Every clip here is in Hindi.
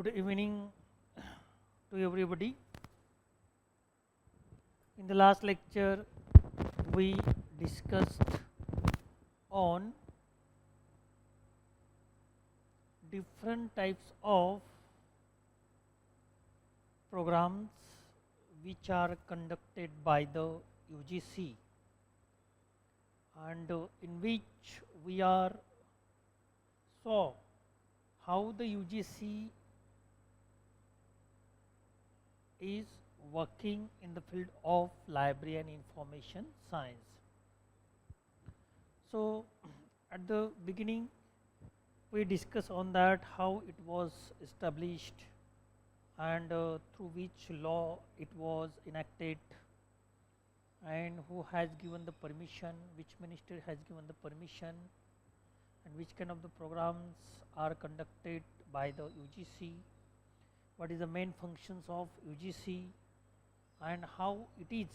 Good evening to everybody. In the last lecture, we discussed on different types of programs which are conducted by the UGC and in which we are saw how the UGC is working in the field of library and information science. So at the beginning we discuss on that how it was established and through which law it was enacted and who has given the permission, which minister has given the permission, and which kind of the programs are conducted by the UGC, what is the main functions of UGC, and how it is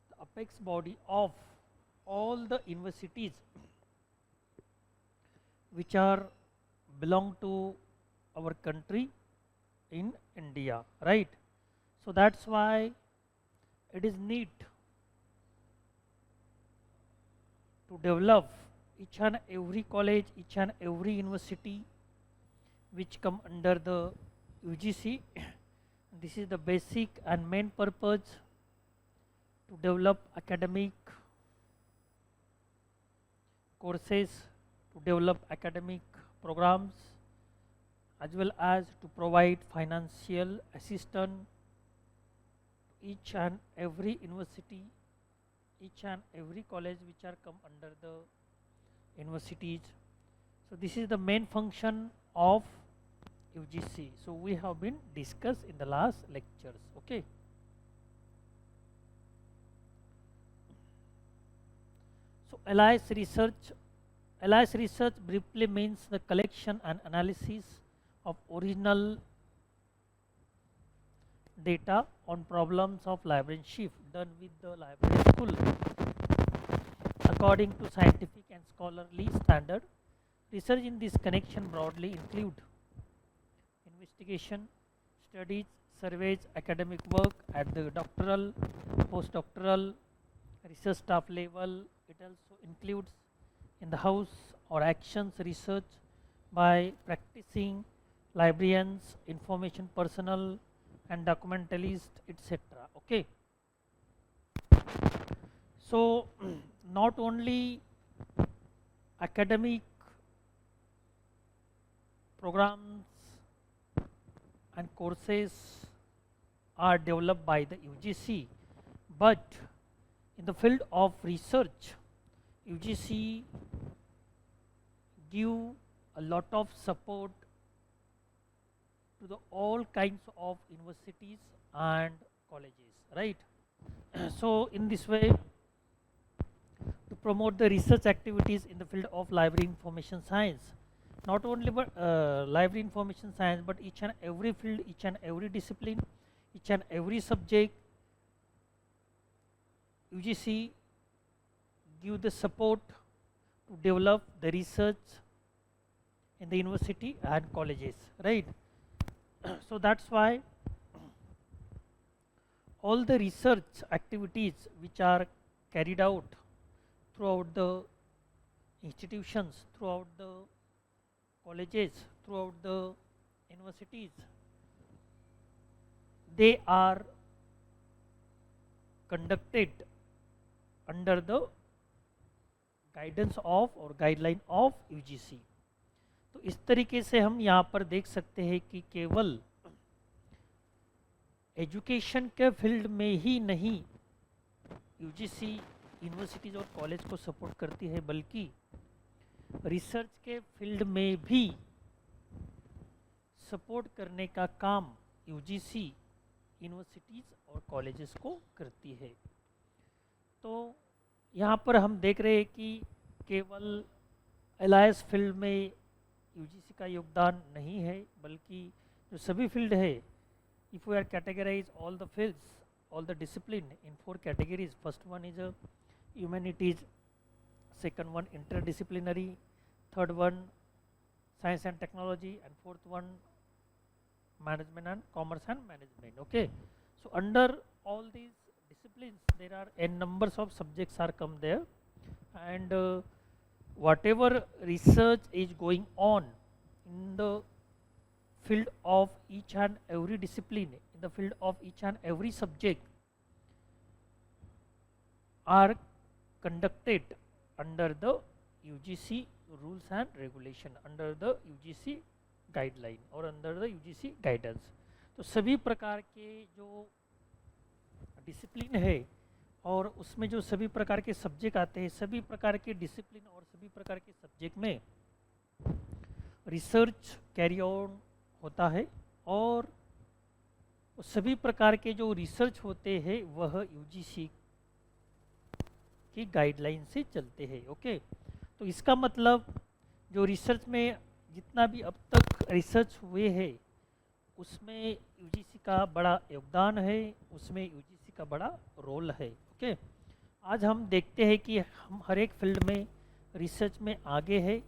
the apex body of all the universities which are belong to our country in India, right? So that's why it is need to develop each and every college, each and every university which come under the UGC. This is the basic and main purpose to develop academic courses, to develop academic programs, as well as to provide financial assistance to each and every university, each and every college which are come under the universities. So this is the main function of UGC. So we have been discussed in the last lectures. Okay. So LIS research briefly means the collection and analysis of original data on problems of librarianship done with the library school according to scientific and scholarly standard. Research in this connection broadly include investigation, studies, surveys, academic work at the doctoral, postdoctoral, research staff level. It also includes in the house or actions research by practicing librarians, information personnel, and documentalists, etc. Okay. So not only academic programs and courses are developed by the UGC, but in the field of research, UGC give a lot of support to the all kinds of universities and colleges, right? So in this way, to promote the research activities in the field of library information science, not only but library information science, but each and every field, each and every discipline, each and every subject, UGC give the support to develop the research in the university and colleges, right? So that's why all the research activities which are carried out throughout the institutions, throughout the colleges, throughout the universities, they are conducted under the guidance of और guideline of UGC. तो इस तरीके से हम यहाँ पर देख सकते हैं कि केवल एजुकेशन के फील्ड में ही नहीं UGC यूनिवर्सिटीज और कॉलेज को सपोर्ट करती है, बल्कि रिसर्च के फील्ड में भी सपोर्ट करने का काम UGC यूनिवर्सिटीज और कॉलेजेस को करती है. तो यहाँ पर हम देख रहे हैं कि केवल LIS फील्ड में UGC का योगदान नहीं है, बल्कि जो सभी फील्ड है, if we are categorise all the fields, all the discipline in 4 categories. First one is humanities, second one interdisciplinary, third one science and technology, and fourth one management and commerce and management. Okay, so under all these disciplines there are n numbers of subjects are come there, and whatever research is going on in the field of each and every discipline, in the field of each and every subject, are conducted under the UGC rules and regulation, under the UGC guideline और अंडर द यूजीसी गाइडेंस। तो सभी प्रकार के जो डिसिप्लिन है और उसमें जो सभी प्रकार के सब्जेक्ट आते हैं, सभी प्रकार के डिसिप्लिन और सभी प्रकार के सब्जेक्ट में रिसर्च कैरी ऑन होता है, और सभी प्रकार के जो रिसर्च होते हैं वह यूजीसी की गाइडलाइन से चलते हैं। ओके, तो इसका मतलब जो रिसर्च में जितना भी अब तक रिसर्च हुए हैं उसमें यूजीसी का बड़ा योगदान है, उसमें यूजीसी का बड़ा रोल है। ओके, आज हम देखते हैं कि हम हर एक फील्ड में रिसर्च में आगे है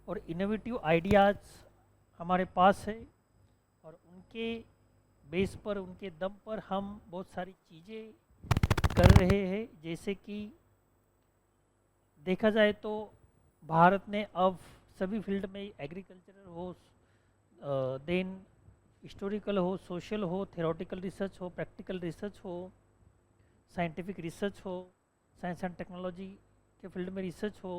और इनोवेटिव आइडियाज़ हमारे पास है, और उनके बेस पर, उनके दम पर हम बहुत सारी चीज़ें कर रहे हैं। जैसे कि देखा जाए तो भारत ने अब सभी फील्ड में, एग्रीकल्चरल हो, देन हिस्टोरिकल हो, सोशल हो, थ्योरेटिकल रिसर्च हो, प्रैक्टिकल रिसर्च हो, साइंटिफिक रिसर्च हो, साइंस एंड टेक्नोलॉजी के फील्ड में रिसर्च हो,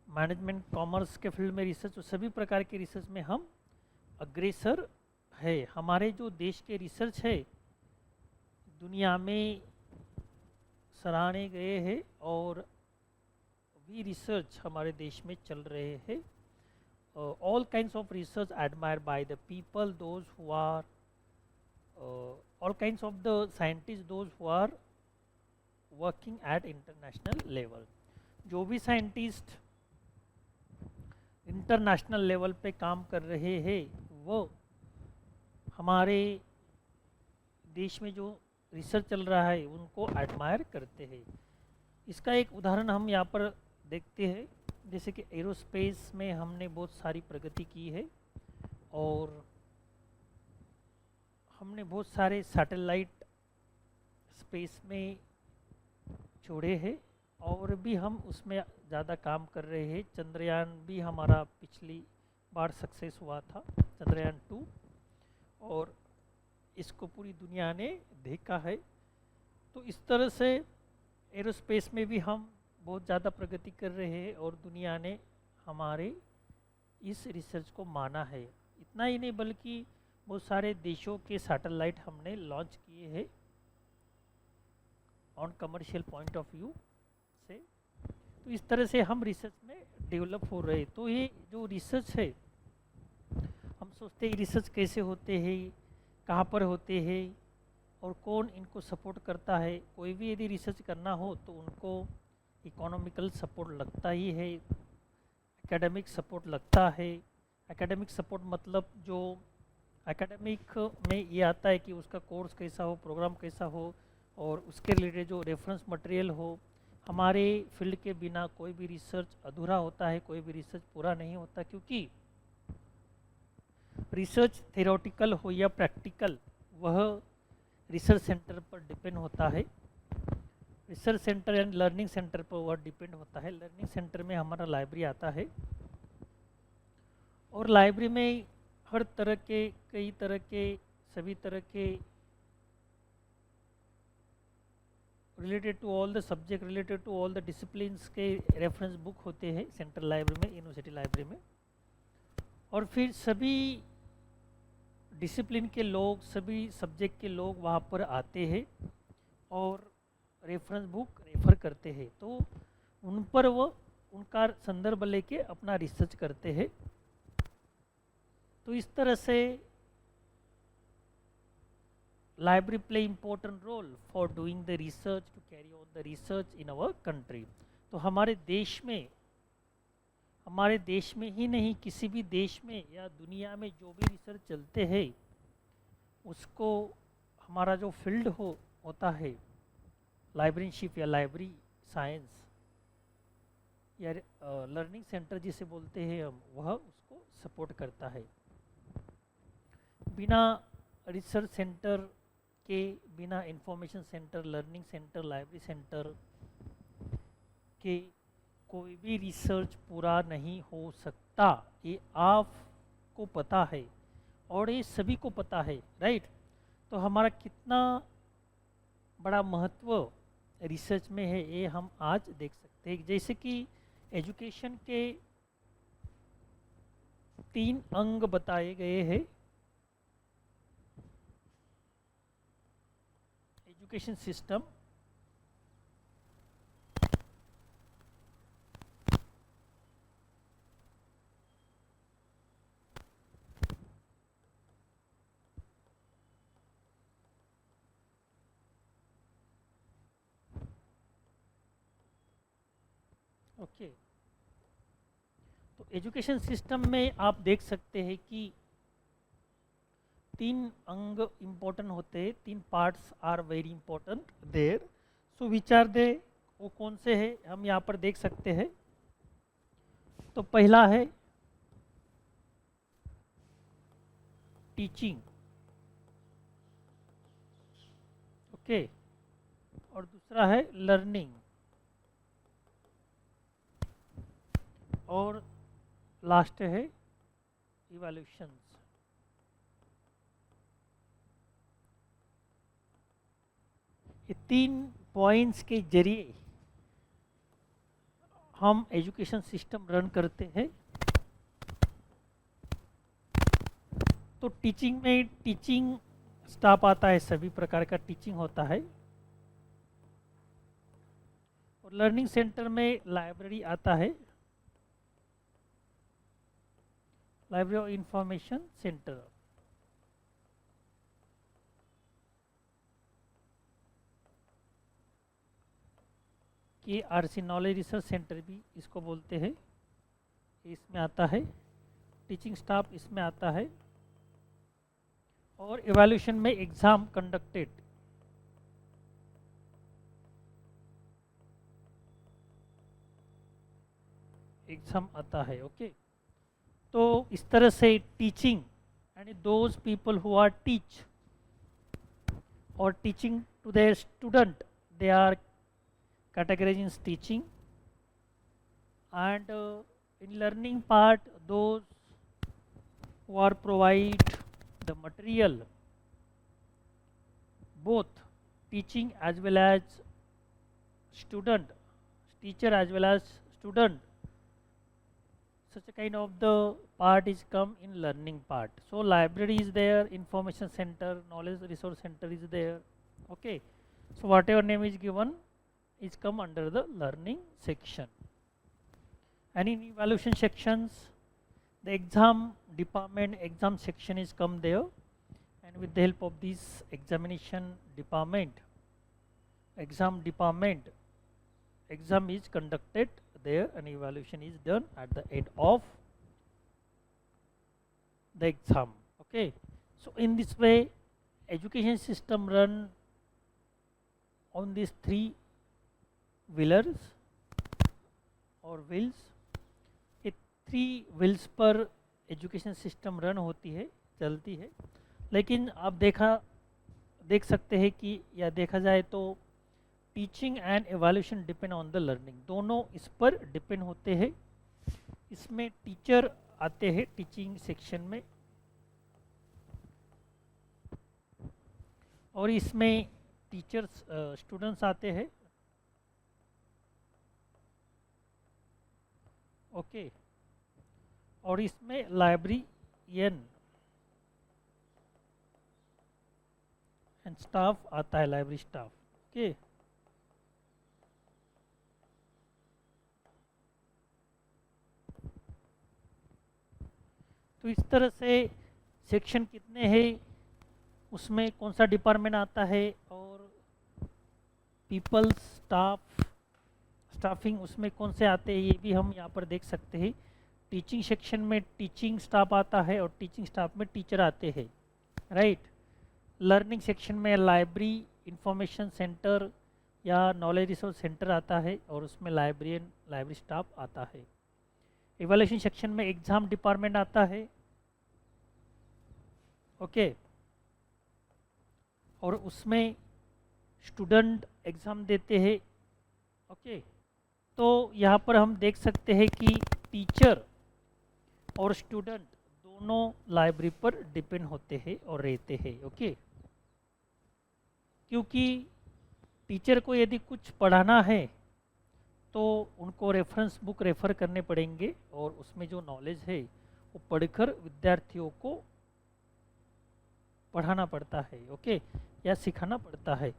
मैनेजमेंट कॉमर्स के फील्ड में रिसर्च हो, सभी प्रकार के रिसर्च में हम अग्रसर है। हमारे जो देश के रिसर्च है दुनिया में सराहने गए हैं, और भी रिसर्च हमारे देश में चल रहे हैं। All kinds of research admire by the people, those who are all kinds of the scientist, those who are working at international level. जो भी साइंटिस्ट इंटरनेशनल लेवल पे काम कर रहे हैं वो हमारे देश में जो रिसर्च चल रहा है उनको एडमायर करते हैं। इसका एक उदाहरण हम यहाँ पर देखते हैं, जैसे कि एरोस्पेस में हमने बहुत सारी प्रगति की है, और हमने बहुत सारे सैटेलाइट स्पेस में छोड़े हैं, और भी हम उसमें ज़्यादा काम कर रहे हैं। चंद्रयान भी हमारा पिछली बार सक्सेस हुआ था, चंद्रयान 2, और इसको पूरी दुनिया ने देखा है। तो इस तरह से एरोस्पेस में भी हम बहुत ज़्यादा प्रगति कर रहे हैं, और दुनिया ने हमारे इस रिसर्च को माना है। इतना ही नहीं बल्कि बहुत सारे देशों के सैटेलाइट हमने लॉन्च किए हैं on commercial point of view से। तो इस तरह से हम रिसर्च में डेवलप हो रहे हैं। तो ये जो रिसर्च है, हम सोचते हैं रिसर्च कैसे होते हैं, कहाँ पर होते हैं, और कौन इनको सपोर्ट करता है। कोई भी यदि रिसर्च करना हो तो उनको इकोनॉमिकल सपोर्ट लगता ही है, एकेडमिक सपोर्ट लगता है। एकेडमिक सपोर्ट मतलब जो एकेडमिक में ये आता है कि उसका कोर्स कैसा हो, प्रोग्राम कैसा हो, और उसके रिलेटेड जो रेफरेंस मटेरियल हो। हमारे फील्ड के बिना कोई भी रिसर्च अधूरा होता है, कोई भी रिसर्च पूरा नहीं होता, क्योंकि रिसर्च थ्योरेटिकल हो या प्रैक्टिकल, वह रिसर्च सेंटर पर डिपेंड होता है। Research centre and learning centre पर वह डिपेंड होता है। लर्निंग सेंटर में हमारा लाइब्रेरी आता है, और लाइब्रेरी में हर तरह के, कई तरह के, सभी तरह के related to all the subject, related to all the disciplines के रेफरेंस बुक होते हैं सेंट्रल लाइब्रेरी में, यूनिवर्सिटी लाइब्रेरी में। और फिर सभी डिसिप्लिन के लोग, सभी सब्जेक्ट के लोग वहाँ पर आते हैं और रेफरेंस बुक रेफर करते हैं। तो उन पर वो उनका संदर्भ लेके अपना रिसर्च करते हैं। तो इस तरह से library play important role for doing the research, to carry on the research in our country। तो हमारे देश में ही नहीं, किसी भी देश में या दुनिया में जो भी रिसर्च चलते हैं उसको हमारा जो फील्ड होता है, लाइब्रेरीशिप या लाइब्रेरी साइंस या लर्निंग सेंटर जिसे बोलते हैं हम, वह उसको सपोर्ट करता है। बिना रिसर्च सेंटर के, बिना information centre, learning centre, library centre के कोई भी रिसर्च पूरा नहीं हो सकता। ये आपको पता है और ये सभी को पता है, राइट। तो हमारा कितना बड़ा महत्व रिसर्च में है ये हम आज देख सकते हैं। जैसे कि एजुकेशन के 3 अंग बताए गए हैं। Education system, okay. तो एजुकेशन सिस्टम में आप देख सकते हैं कि 3 अंग इम्पोर्टेंट होते हैं, 3 parts are very important there. So विचार दे वो कौन से हैं हम यहाँ पर देख सकते हैं। तो पहला है टीचिंग, ओके। और दूसरा है लर्निंग, और लास्ट है इवैल्यूएशंस। ये 3 पॉइंट्स के जरिए हम एजुकेशन सिस्टम रन करते हैं। तो टीचिंग में टीचिंग स्टाफ आता है, सभी प्रकार का टीचिंग होता है। और लर्निंग सेंटर में लाइब्रेरी आता है, लाइब्रेरी ऑफ इंफॉर्मेशन सेंटर। कि आरसी नॉलेज रिसर्च सेंटर भी इसको बोलते हैं, इसमें आता है। टीचिंग स्टाफ इसमें आता है। और इवैल्यूएशन में एग्जाम कंडक्टेड, एग्जाम आता है, ओके। तो इस तरह से teaching and those people who are teach और teaching to their student, they are categorized in teaching. And in learning part, those who are provide the material, both teaching as well as student, teacher as well as student, such a kind of the part is come in learning part. So library is there, information center, knowledge resource center is there, okay. So whatever name is given is come under the learning section. And in evaluation sections, the exam department, exam section is come there, and with the help of this examination department, exam department, exam is conducted there and evaluation is done at the end of the exam, okay. So in this way education system run on these 3 wheelers और wheels। ये 3 wheels पर एजुकेशन सिस्टम रन होती है, चलती है। लेकिन आप देख सकते हैं कि या देखा जाए तो teaching and evaluation depend on the learning, दोनों इस पर डिपेंड होते हैं। इसमें टीचर आते हैं टीचिंग सेक्शन में, और इसमें टीचर्स स्टूडेंट्स आते हैं, ओके। और इसमें लाइब्रेरियन एंड स्टाफ आता है, लाइब्रेरी स्टाफ, ओके। तो इस तरह से सेक्शन कितने हैं, उसमें कौन सा डिपार्टमेंट आता है, और पीपल स्टाफिंग उसमें कौन से आते हैं, ये भी हम यहाँ पर देख सकते हैं। टीचिंग सेक्शन में टीचिंग स्टाफ आता है और टीचिंग स्टाफ में टीचर आते हैं, राइट। लर्निंग सेक्शन में लाइब्रेरी इंफॉर्मेशन सेंटर या नॉलेज रिसोर्स सेंटर आता है और उसमें लाइब्रेरियन, लाइब्रेरी स्टाफ आता है। इवैल्यूएशन सेक्शन में एग्जाम डिपार्टमेंट आता है ओके। और उसमें स्टूडेंट एग्ज़ाम देते हैं। ओके। तो यहाँ पर हम देख सकते हैं कि टीचर और स्टूडेंट दोनों लाइब्रेरी पर डिपेंड होते हैं और रहते हैं। ओके। क्योंकि टीचर को यदि कुछ पढ़ाना है तो उनको रेफरेंस बुक रेफ़र करने पड़ेंगे और उसमें जो नॉलेज है वो पढ़कर विद्यार्थियों को पढ़ाना पड़ता है। ओके, या सिखाना पड़ता है।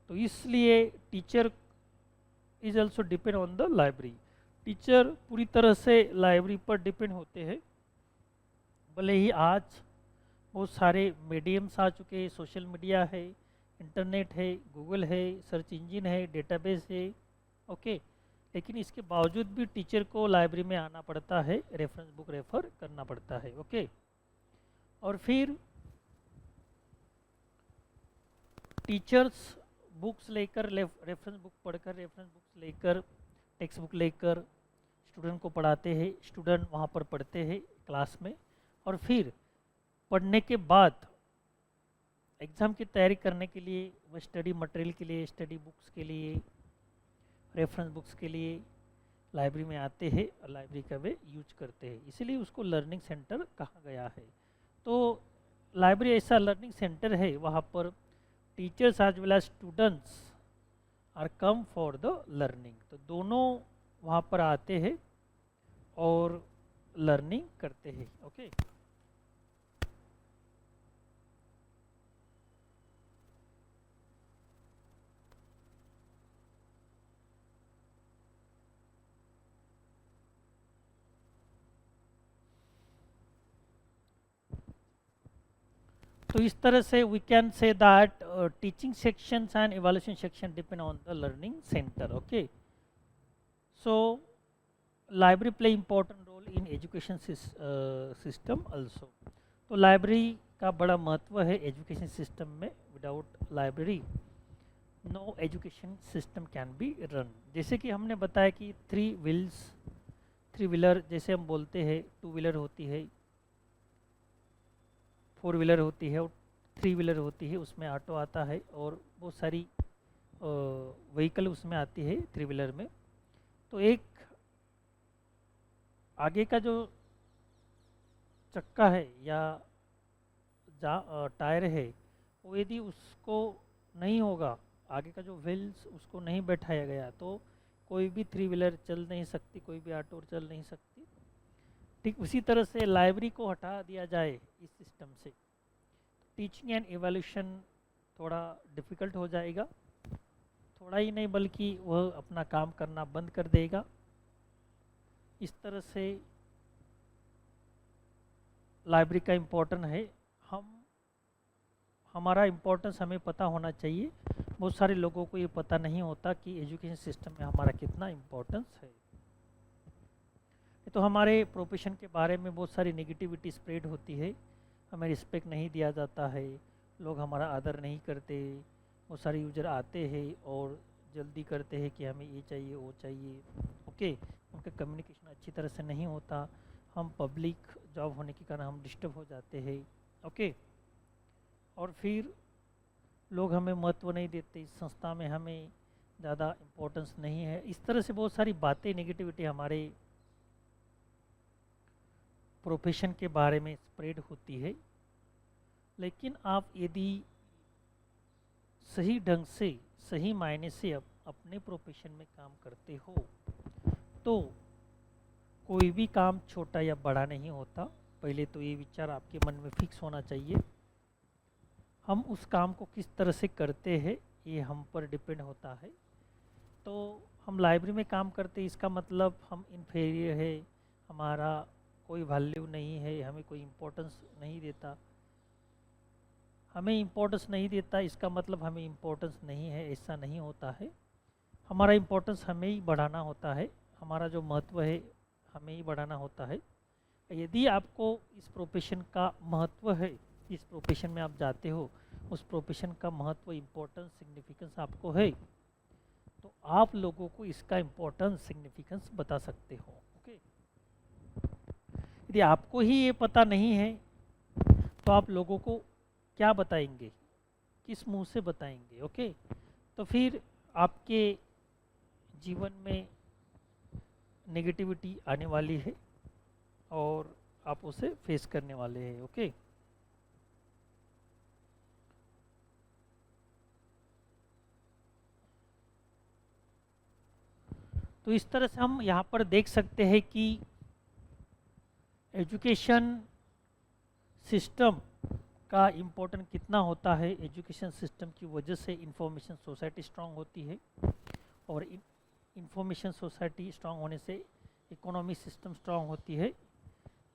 तो इसलिए teacher is also depend on the library. Teacher पूरी तरह से लाइब्रेरी पर डिपेंड होते हैं। भले ही आज बहुत सारे मीडियम्स आ चुके हैं, सोशल मीडिया है, इंटरनेट है, गूगल है, सर्च इंजन है, डेटाबेस है। ओके, लेकिन इसके बावजूद भी टीचर को लाइब्रेरी में आना पड़ता है, रेफरेंस बुक रेफर करना पड़ता है। ओके। और फिर टीचर्स बुक्स लेकर, रेफरेंस बुक पढ़कर, रेफरेंस बुक्स लेकर, टेक्स्ट बुक लेकर स्टूडेंट को पढ़ाते हैं। स्टूडेंट वहाँ पर पढ़ते हैं क्लास में, और फिर पढ़ने के बाद एग्ज़ाम की तैयारी करने के लिए, वह स्टडी मटेरियल के लिए, स्टडी बुक्स के लिए, रेफरेंस बुक्स के लिए लाइब्रेरी में आते हैं और लाइब्रेरी का वे यूज करते हैं। इसीलिए उसको लर्निंग सेंटर कहा गया है। तो लाइब्रेरी ऐसा लर्निंग सेंटर है, वहाँ पर teachers as well as students are come for the learning. तो दोनों वहाँ पर आते हैं और लर्निंग करते हैं। ओके। तो इस तरह से we can say that teaching sections and evaluation section depend on the learning centre. Okay. So library play important role in education system also. तो लाइब्रेरी का बड़ा महत्व है एजुकेशन सिस्टम में। Without library no education system can be run. जैसे कि हमने बताया कि थ्री व्हीलर जैसे हम बोलते हैं, टू व्हीलर होती है, फोर व्हीलर होती है और थ्री व्हीलर होती है, उसमें ऑटो आता है और बहुत सारी व्हीकल उसमें आती है थ्री व्हीलर में। तो एक आगे का जो चक्का है या टायर है, वो यदि उसको नहीं होगा, आगे का जो व्हील्स उसको नहीं बैठाया गया, तो कोई भी थ्री व्हीलर चल नहीं सकती, कोई भी ऑटो चल नहीं सकती। ठीक उसी तरह से लाइब्रेरी को हटा दिया जाए इस सिस्टम से, टीचिंग एंड एवोल्यूशन थोड़ा डिफ़िकल्ट हो जाएगा। थोड़ा ही नहीं बल्कि वह अपना काम करना बंद कर देगा। इस तरह से लाइब्रेरी का इम्पोर्टेंट है। हमारा इम्पोर्टेंस हमें पता होना चाहिए। बहुत सारे लोगों को ये पता नहीं होता कि एजुकेशन सिस्टम में हमारा कितना इम्पोर्टेंस है। तो हमारे प्रोफेशन के बारे में बहुत सारी नेगेटिविटी स्प्रेड होती है, हमें रिस्पेक्ट नहीं दिया जाता है, लोग हमारा आदर नहीं करते। बहुत सारे यूजर आते हैं और जल्दी करते हैं कि हमें ये चाहिए वो चाहिए। ओके, उनका कम्युनिकेशन अच्छी तरह से नहीं होता। हम पब्लिक जॉब होने के कारण हम डिस्टर्ब हो जाते हैं। ओके। और फिर लोग हमें महत्व नहीं देते, इस संस्था में हमें ज़्यादा इम्पोर्टेंस नहीं है। इस तरह से बहुत सारी बातें, नेगेटिविटी हमारे प्रोफेशन के बारे में स्प्रेड होती है। लेकिन आप यदि सही ढंग से, सही मायने से अपने प्रोफेशन में काम करते हो, तो कोई भी काम छोटा या बड़ा नहीं होता। पहले तो ये विचार आपके मन में फिक्स होना चाहिए। हम उस काम को किस तरह से करते हैं ये हम पर डिपेंड होता है। तो हम लाइब्रेरी में काम करते हैं, इसका मतलब हम इन्फीरियर है, हमारा कोई वैल्यू नहीं है, हमें कोई इम्पोर्टेंस नहीं देता। हमें इम्पोर्टेंस नहीं देता इसका मतलब हमें इम्पोर्टेंस नहीं है, ऐसा नहीं होता है। हमारा इम्पोर्टेंस हमें ही बढ़ाना होता है, हमारा जो महत्व है हमें ही बढ़ाना होता है। यदि आपको इस प्रोफेशन का महत्व है, इस प्रोफेशन में आप जाते हो, उस प्रोफेशन का महत्व, इम्पोर्टेंस, सिग्निफिकेंस आपको है, तो आप लोगों को इसका इम्पोर्टेंस, सिग्निफिकेंस बता सकते हो। ओके। यदि आपको ही ये पता नहीं है तो आप लोगों को क्या बताएंगे, किस मुंह से बताएंगे। ओके, तो फिर आपके जीवन में नेगेटिविटी आने वाली है और आप उसे फेस करने वाले हैं। ओके, तो इस तरह से हम यहाँ पर देख सकते हैं कि एजुकेशन सिस्टम का इम्पोर्टेंट कितना होता है। एजुकेशन सिस्टम की वजह से इंफॉर्मेशन सोसाइटी स्ट्रांग होती है और इंफॉर्मेशन सोसाइटी स्ट्रांग होने से इकोनॉमी सिस्टम स्ट्रांग होती है।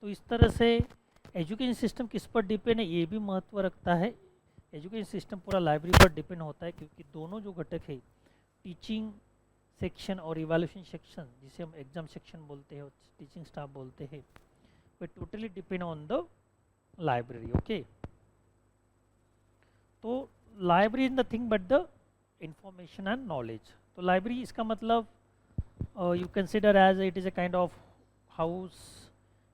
तो इस तरह से एजुकेशन सिस्टम किस पर डिपेंड है ये भी महत्व रखता है। एजुकेशन सिस्टम पूरा लाइब्रेरी पर डिपेंड होता है क्योंकि दोनों जो घटक है, टीचिंग सेक्शन और इवैल्यूएशन सेक्शन, जिसे हम एग्जाम सेक्शन बोलते हैं और टीचिंग स्टाफ बोलते हैं, वे totally depend on the library. Okay, तो library is nothing but the information and knowledge. तो लाइब्रेरी इसका मतलब you consider as it is a kind of house,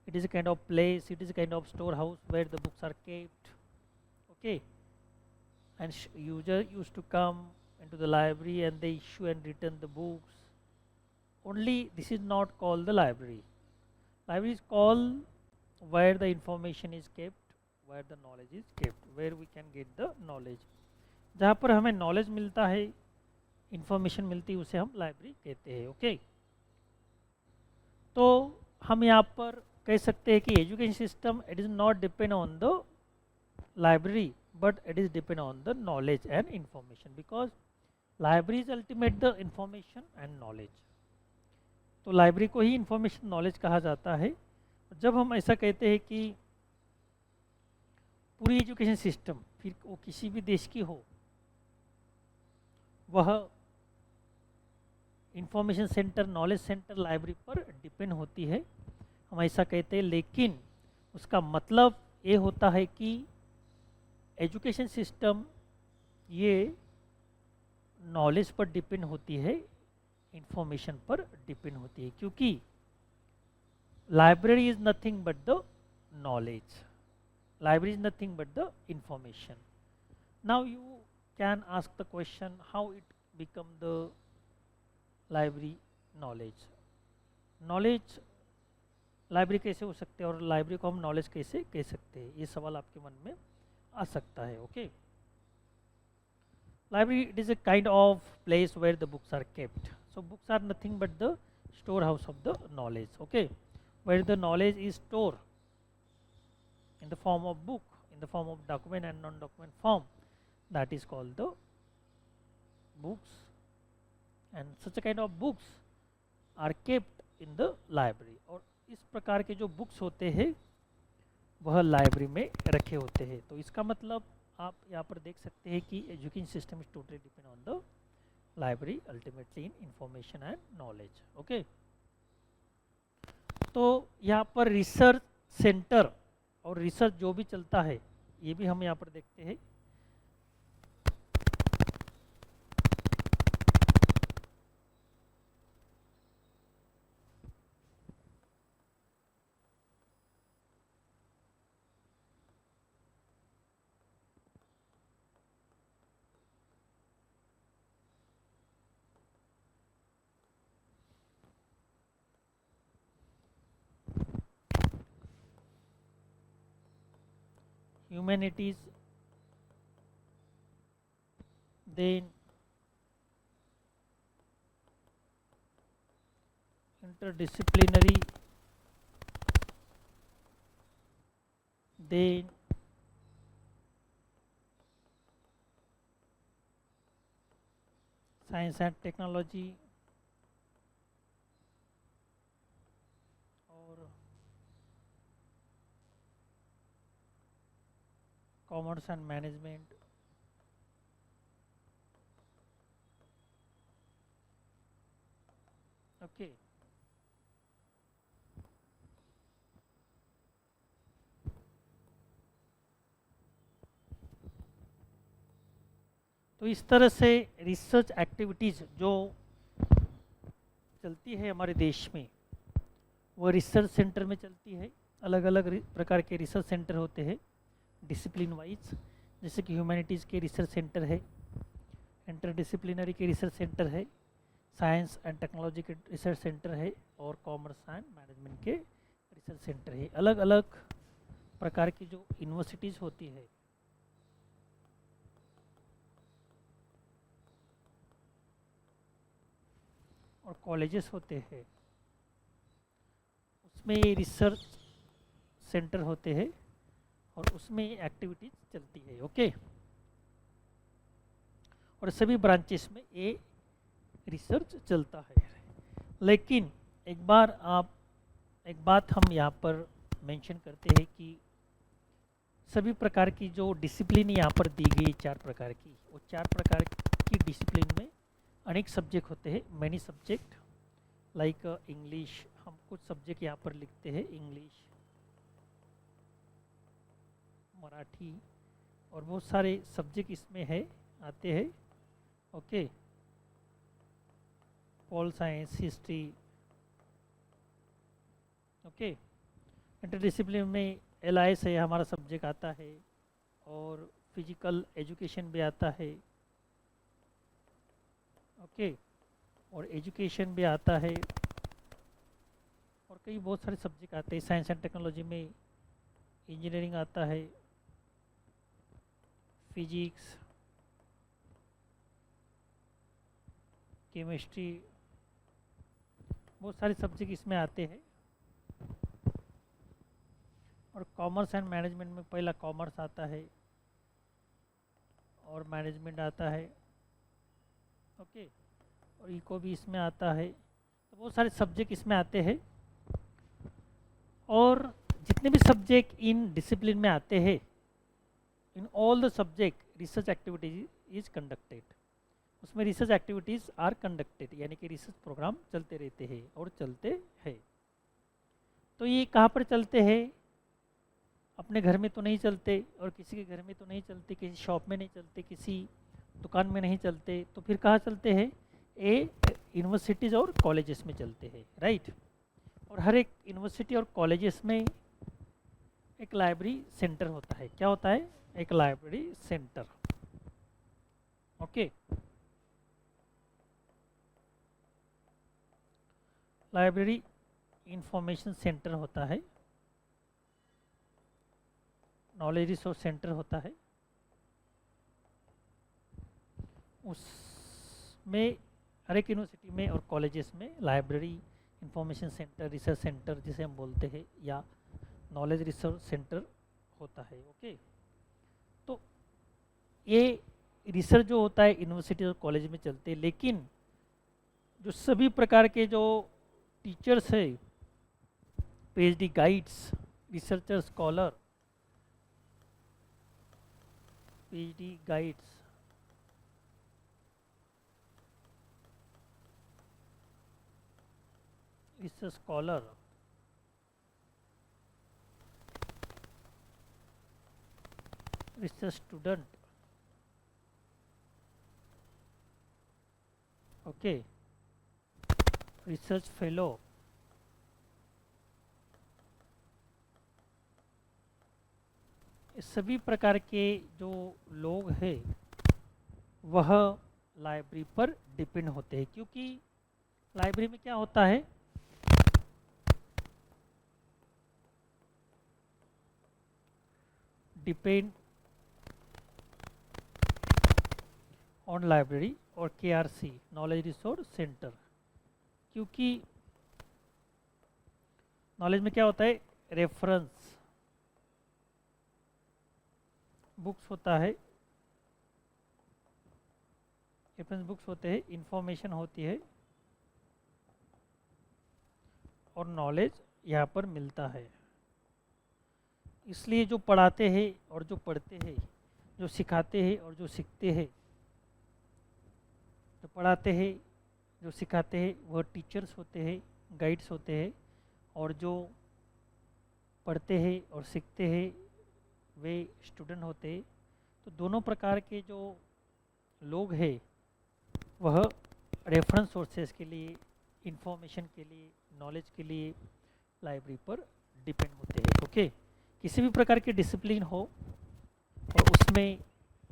it is a kind of place, it is a kind of storehouse where the books are kept. Okay, and user used to come into the library and they issue and return the books. Only this is not called the library. Library is called where the information is kept, where the knowledge is kept, where we can get the knowledge. जहाँ पर हमें knowledge मिलता है, इंफॉर्मेशन मिलती है, उसे हम लाइब्रेरी कहते हैं। ओके, तो हम यहाँ पर कह सकते हैं कि education system it is not depend on the library but it is depend on the knowledge and information, because library is ultimate the information and knowledge. तो लाइब्रेरी को ही इंफॉर्मेशन नॉलेज कहा जाता है। जब हम ऐसा कहते हैं कि पूरी एजुकेशन सिस्टम, फिर वो किसी भी देश की हो, वह information centre, knowledge centre, library पर डिपेंड होती है, हम ऐसा कहते हैं। लेकिन उसका मतलब ये होता है कि एजुकेशन सिस्टम ये नॉलेज पर डिपेंड होती है, इंफॉर्मेशन पर डिपेंड होती है, क्योंकि library is nothing but the knowledge, library is nothing but the information. Now you can ask the question how it become the library knowledge. Knowledge library कैसे हो सकते हैं और लाइब्रेरी को हम नॉलेज कैसे कह सकते हैं, ये सवाल आपके मन में आ सकता है। Okay, library it is a kind of place where the books are kept. So books are nothing but the store house of the knowledge. Okay, where the knowledge is store in the form of book, in the form of document and non-document form, that is called the books, and such a kind of books are kept in the library। और इस प्रकार के जो बुक्स होते हैं वह लाइब्रेरी में रखे होते हैं। तो इसका मतलब आप यहाँ पर देख सकते हैं कि education system is totally depend on the library ultimately in information and knowledge. Okay, तो यहाँ पर रिसर्च सेंटर और रिसर्च जो भी चलता है ये भी हम यहाँ पर देखते हैं। Humanities, then interdisciplinary, then science and technology, और कॉमर्स एंड मैनेजमेंट, ओके। तो इस तरह से रिसर्च एक्टिविटीज़ जो चलती है हमारे देश में वो रिसर्च सेंटर में चलती है। अलग अलग प्रकार के रिसर्च सेंटर होते हैं डिसिप्लिन वाइज, जैसे कि ह्यूमैनिटीज़ के रिसर्च सेंटर है, इंटरडिसिप्लिनरी के रिसर्च सेंटर है, साइंस एंड टेक्नोलॉजी के रिसर्च सेंटर है, और कॉमर्स एंड मैनेजमेंट के रिसर्च सेंटर है। अलग अलग प्रकार की जो यूनिवर्सिटीज़ होती है और कॉलेजेस होते हैं, उसमें ये रिसर्च सेंटर होते हैं और उसमें ये एक्टिविटीज चलती है। ओके, और सभी ब्रांचेस में ये रिसर्च चलता है। लेकिन एक बात हम यहाँ पर मेंशन करते हैं कि सभी प्रकार की जो डिसिप्लिन यहाँ पर दी गई 4 प्रकार की, वो 4 प्रकार की डिसिप्लिन में अनेक सब्जेक्ट होते हैं, मैनी सब्जेक्ट लाइक इंग्लिश। हम कुछ सब्जेक्ट यहाँ पर लिखते हैं, इंग्लिश, मराठी, और बहुत सारे सब्जेक्ट इसमें है आते हैं। Okay, pol science, history. Okay, interdiscipline में LIS है हमारा सब्जेक्ट आता है, और फिजिकल एजुकेशन भी आता है। ओके, और एजुकेशन भी आता है, और कई बहुत सारे सब्जेक्ट आते हैं। साइंस एंड टेक्नोलॉजी में इंजीनियरिंग आता है, फिजिक्स, केमिस्ट्री, बहुत सारे सब्जेक्ट इसमें आते हैं। और कॉमर्स एंड मैनेजमेंट में पहला कॉमर्स आता है और मैनेजमेंट आता है। ओके, और इको भी इसमें आता है। तो बहुत सारे सब्जेक्ट इसमें आते हैं, और जितने भी सब्जेक्ट इन डिसिप्लिन में आते हैं, in all the subject research activities is conducted. उसमें रिसर्च एक्टिविटीज़ आर कंडक्टेड, यानी कि रिसर्च प्रोग्राम चलते रहते हैं और चलते हैं। तो ये कहाँ पर चलते हैं? अपने घर में तो नहीं चलते, और किसी के घर में तो नहीं चलते, किसी शॉप में नहीं चलते, किसी दुकान में नहीं चलते, तो फिर कहाँ चलते हैं? यूनिवर्सिटीज़ और कॉलेजेस में चलते हैं, राइट। और हर एक यूनिवर्सिटी और कॉलेजेस में एक लाइब्रेरी सेंटर होता है। क्या होता है? एक library centre. Okay, library information centre होता है, नॉलेज रिसोर्स सेंटर होता है। उसमें हर एक यूनिवर्सिटी में और कॉलेजेस में library information centre, research centre जिसे हम बोलते हैं, या नॉलेज रिसोर्स सेंटर होता है। ओके, तो ये रिसर्च जो होता है यूनिवर्सिटी और कॉलेज में चलते हैं, लेकिन जो सभी प्रकार के जो टीचर्स है, PhD guides, researcher, scholar, PhD guides, research scholar, research student, okay, research fellow, सभी प्रकार के जो लोग हैं वह लाइब्रेरी पर डिपेंड होते हैं। क्योंकि लाइब्रेरी में क्या होता है? डिपेंड ऑन लाइब्रेरी और KRC, नॉलेज रिसोर्स सेंटर। क्योंकि नॉलेज में क्या होता है? रेफरेंस बुक्स होता है, रेफरेंस बुक्स होते हैं, इंफॉर्मेशन होती है, और नॉलेज यहाँ पर मिलता है। इसलिए जो पढ़ाते हैं और जो पढ़ते हैं, जो सिखाते हैं और जो सीखते हैं, जो पढ़ाते हैं, जो सिखाते हैं, वह टीचर्स होते हैं, गाइड्स होते हैं, और जो पढ़ते हैं और सीखते हैं वे स्टूडेंट होते हैं। तो दोनों प्रकार के जो लोग हैं वह रेफरेंस सोर्सेज के लिए, इंफॉर्मेशन के लिए, नॉलेज के लिए लाइब्रेरी पर डिपेंड होते हैं। ओके, किसी भी प्रकार के डिसिप्लिन हो और उसमें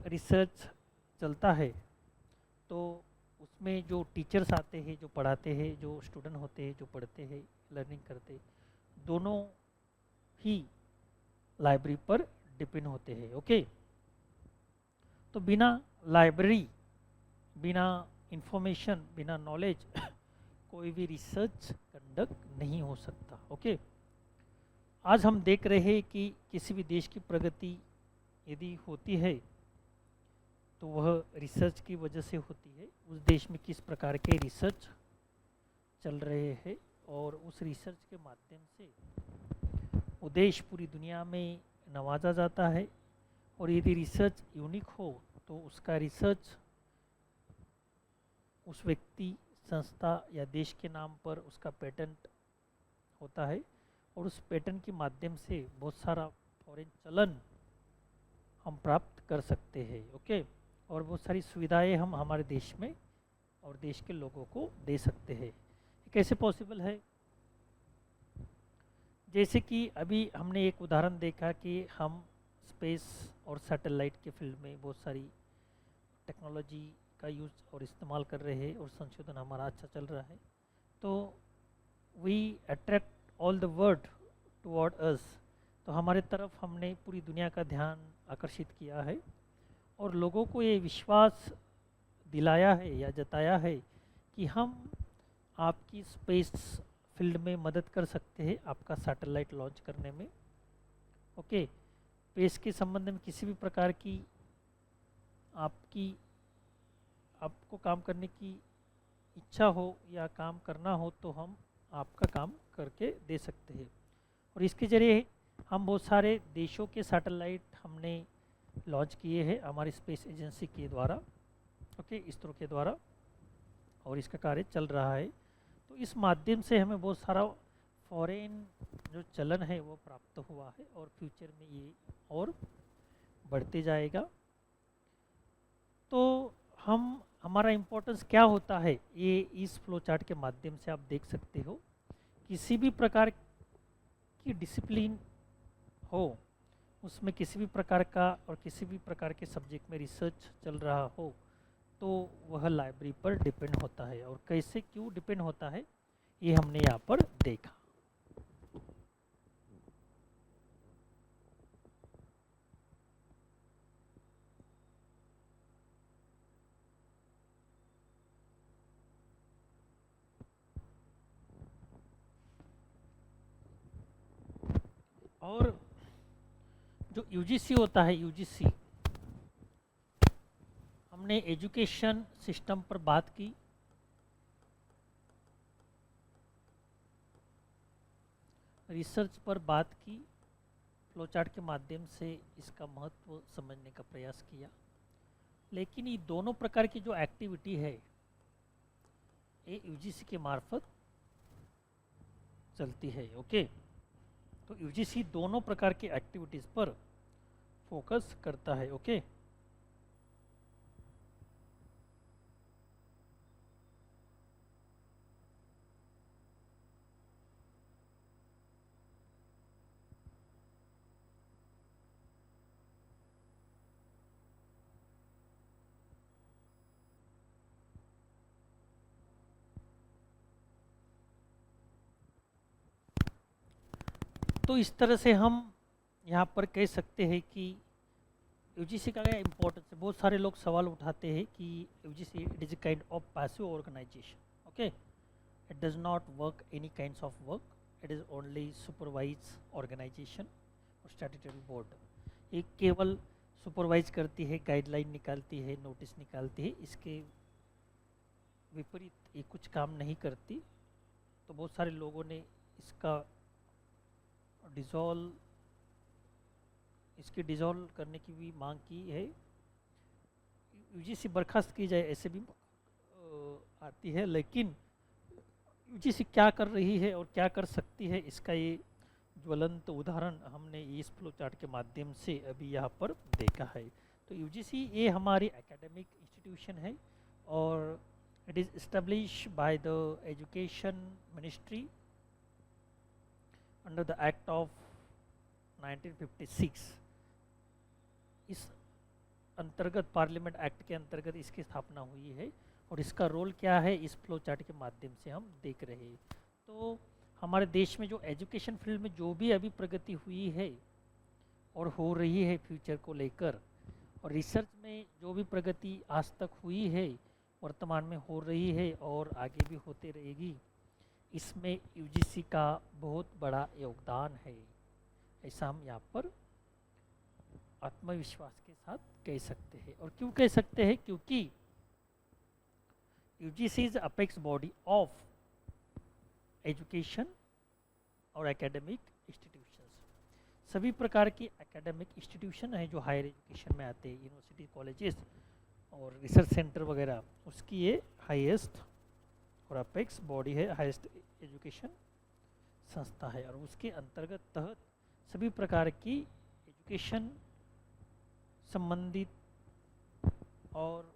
रिसर्च चलता है तो उसमें जो टीचर्स आते हैं, जो पढ़ाते हैं, जो स्टूडेंट होते हैं, जो पढ़ते हैं, लर्निंग करते हैं, दोनों ही लाइब्रेरी पर डिपेंड होते हैं। ओके, तो बिना लाइब्रेरी, बिना इंफॉर्मेशन, बिना नॉलेज कोई भी रिसर्च कंडक्ट नहीं हो सकता। ओके, आज हम देख रहे हैं कि किसी भी देश की प्रगति यदि होती है तो वह रिसर्च की वजह से होती है। उस देश में किस प्रकार के रिसर्च चल रहे हैं और उस रिसर्च के माध्यम से वो देश पूरी दुनिया में नवाजा जाता है। और यदि रिसर्च यूनिक हो तो उसका रिसर्च उस व्यक्ति, संस्था या देश के नाम पर उसका पेटेंट होता है और उस पेटेंट के माध्यम से बहुत सारा फॉरेन चलन हम प्राप्त कर सकते हैं। ओके, और बहुत सारी सुविधाएं हम हमारे देश में और देश के लोगों को दे सकते हैं। कैसे पॉसिबल है? जैसे कि अभी हमने एक उदाहरण देखा कि हम स्पेस और सैटेलाइट के फील्ड में बहुत सारी टेक्नोलॉजी का यूज और इस्तेमाल कर रहे हैं और संशोधन हमारा अच्छा चल रहा है। तो we attract all the world toward us, तो हमारे तरफ हमने पूरी दुनिया का ध्यान आकर्षित किया है और लोगों को ये विश्वास दिलाया है या जताया है कि हम आपकी स्पेस फील्ड में मदद कर सकते हैं आपका सैटेलाइट लॉन्च करने में। ओके, स्पेस के संबंध में किसी भी प्रकार की आपको काम करने की इच्छा हो या काम करना हो तो हम आपका काम करके दे सकते हैं। और इसके जरिए हम बहुत सारे देशों के सैटेलाइट हमने लॉन्च किए हैं हमारी स्पेस एजेंसी के द्वारा। ओके, इसरो के द्वारा, और इसका कार्य चल रहा है। तो इस माध्यम से हमें बहुत सारा फॉरेन जो चलन है वो प्राप्त हुआ है और फ्यूचर में ये और बढ़ते जाएगा। तो हमारा इम्पोर्टेंस क्या होता है ये इस फ्लो चार्ट के माध्यम से आप देख सकते हो। किसी भी प्रकार की डिसिप्लिन हो, उसमें किसी भी प्रकार का और किसी भी प्रकार के सब्जेक्ट में रिसर्च चल रहा हो तो वह लाइब्रेरी पर डिपेंड होता है। और कैसे, क्यों डिपेंड होता है, ये हमने यहाँ पर देखा। और जो यूजीसी होता है, यूजीसी, हमने एजुकेशन सिस्टम पर बात की, रिसर्च पर बात की, फ्लो चार्ट के माध्यम से इसका महत्व समझने का प्रयास किया। लेकिन ये दोनों प्रकार की जो एक्टिविटी है ये यूजीसी के मार्फत चलती है। ओके, तो यूजीसी दोनों प्रकार की एक्टिविटीज़ पर फोकस करता है। ओके, तो इस तरह से हम यहाँ पर कह सकते हैं कि यूजीसी का क्या इम्पोर्टेंस है। बहुत सारे लोग सवाल उठाते हैं कि UGC it is a kind of passive organisation. Okay, it does not work any kinds of work, it is only supervise organisation और स्टैट्यूटरी बोर्ड। ये केवल सुपरवाइज करती है, गाइडलाइन निकालती है, नोटिस निकालती है, इसके विपरीत ये कुछ काम नहीं करती। तो बहुत सारे लोगों ने इसकी डिज़ोल्व करने की भी मांग की है। यूजीसी बर्खास्त की जाए ऐसे भी आती है, लेकिन यूजीसी क्या कर रही है और क्या कर सकती है इसका ये ज्वलंत उदाहरण हमने इस फ्लो चार्ट के माध्यम से अभी यहाँ पर देखा है। तो यूजीसी ये हमारी एकेडमिक इंस्टीट्यूशन है और it is establish by the education ministry under the act of 1956। इस अंतर्गत, पार्लियामेंट एक्ट के अंतर्गत इसकी स्थापना हुई है और इसका रोल क्या है इस फ्लो चार्ट के माध्यम से हम देख रहे हैं। तो हमारे देश में जो एजुकेशन फील्ड में जो भी अभी प्रगति हुई है और हो रही है फ्यूचर को लेकर, और रिसर्च में जो भी प्रगति आज तक हुई है, वर्तमान में हो रही है और आगे भी होते रहेगी, इसमें यूजीसी का बहुत बड़ा योगदान है, ऐसा हम यहाँ पर आत्मविश्वास के साथ कह सकते हैं। और क्यों कह सकते हैं? क्योंकि UGC is apex body of education और एकेडमिक इंस्टीट्यूशंस। सभी प्रकार की एकेडमिक इंस्टीट्यूशन हैं जो हायर एजुकेशन में आते हैं, यूनिवर्सिटी, कॉलेजेस और रिसर्च सेंटर वगैरह, उसकी ये हाईएस्ट और अपेक्स बॉडी है, हाईएस्ट एजुकेशन संस्था है। और उसके अंतर्गत तहत सभी प्रकार की एजुकेशन संबंधित और